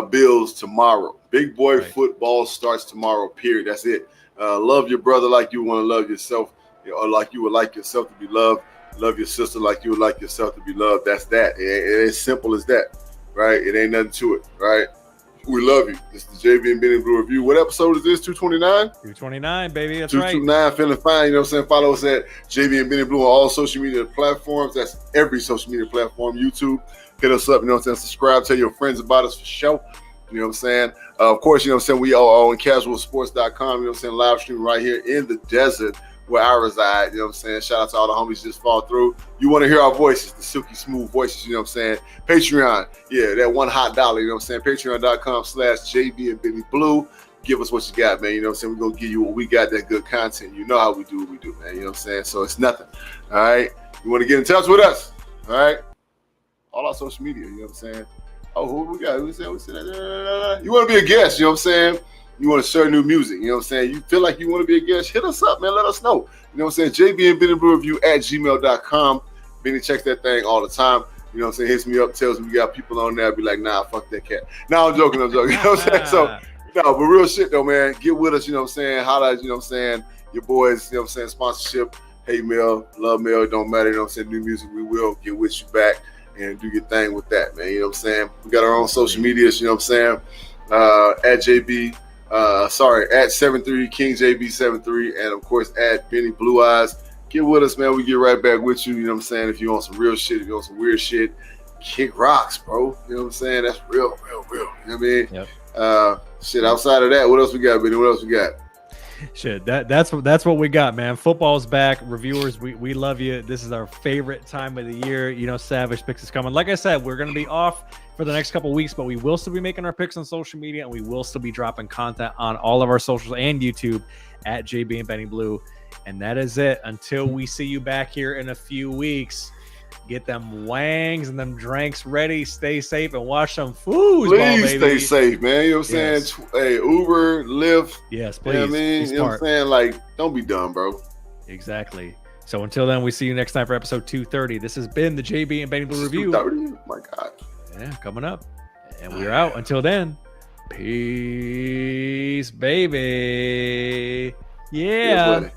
C: Bills tomorrow. Big boy football starts tomorrow. Period. That's it. Love your brother like you want to love yourself, or like you would like yourself to be loved. Love your sister like you would like yourself to be loved. That's that. It ain't simple as that, right? It ain't nothing to it, right? We love you. This is the JB and Benny Blue Review. What episode is this? 229?
B: 229, baby. That's
C: 229, feeling fine. You know what I'm saying? Follow us at JB and Benny Blue on all social media platforms. That's every social media platform. YouTube. Hit us up. You know what I'm saying? Subscribe. Tell your friends about us for sure. You know what I'm saying? Of course, you know what I'm saying? We are on casualsports.com. You know what I'm saying? Live stream right here in the desert where I reside. You know what I'm saying? Shout out to all the homies just fall through. You want to hear our voices, the silky smooth voices, you know what I'm saying? Patreon, yeah, that $1 hot. You know what I'm saying? Patreon.com/JB and Benny Blue. give us what you got, man. You know what I'm saying? We're going to give you what we got, that good content. You know how we do what we do, man. You know what I'm saying? So it's nothing. All right? You want to get in touch with us? All right? All our social media, you know what I'm saying? Oh, who we got? We said that. You want to be a guest, you know what I'm saying? You want to share new music, you know what I'm saying? You feel like you want to be a guest, hit us up, man. Let us know. You know what I'm saying? JB and Benny Blue Review at gmail.com. Benny checks that thing all the time. You know what I'm saying? Hits me up, tells me we got people on there. I be like, nah, fuck that cat. Nah, I'm joking. You know what I'm saying? So, no, but real shit though, man. Get with us, you know what I'm saying? Holla, you know what I'm saying? Your boys, you know what I'm saying? Sponsorship, hey mail, love mail, it don't matter, you know what I'm saying? New music, we will get with you back and do your thing with that, man. You know what I'm saying? We got our own social medias, you know what I'm saying? At JB, at 73 King JB 73, and of course at Benny Blue Eyes. Get with us, man. We get right back with you. You know what I'm saying? If you want some real shit, if you want some weird shit, kick rocks, bro. You know what I'm saying? That's real. You know what I mean?
B: Yep.
C: Shit, outside of that, what else we got, Benny? What else we got?
B: Shit, that's what we got, man. Football's back. Reviewers, we love you. This is our favorite time of the year. You know, Savage Picks is coming. Like I said, we're going to be off for the next couple of weeks, but we will still be making our picks on social media, and we will still be dropping content on all of our socials and YouTube at JB and Benny Blue. And that is it. Until we see you back here in a few weeks, get them wangs and them drinks ready. Stay safe and watch some foosball,
C: Please
B: baby.
C: stay safe, man. You know what I'm saying? Hey, Uber, Lyft.
B: Yes, please.
C: You know what I mean? You know what I'm saying? Like, don't be dumb, bro.
B: Exactly. So until then, we see you next time for episode 230. This has been the JB and Benny Blue Review.
C: 230? My God.
B: Yeah, coming up. And we're out. Until then, peace, baby. Yeah.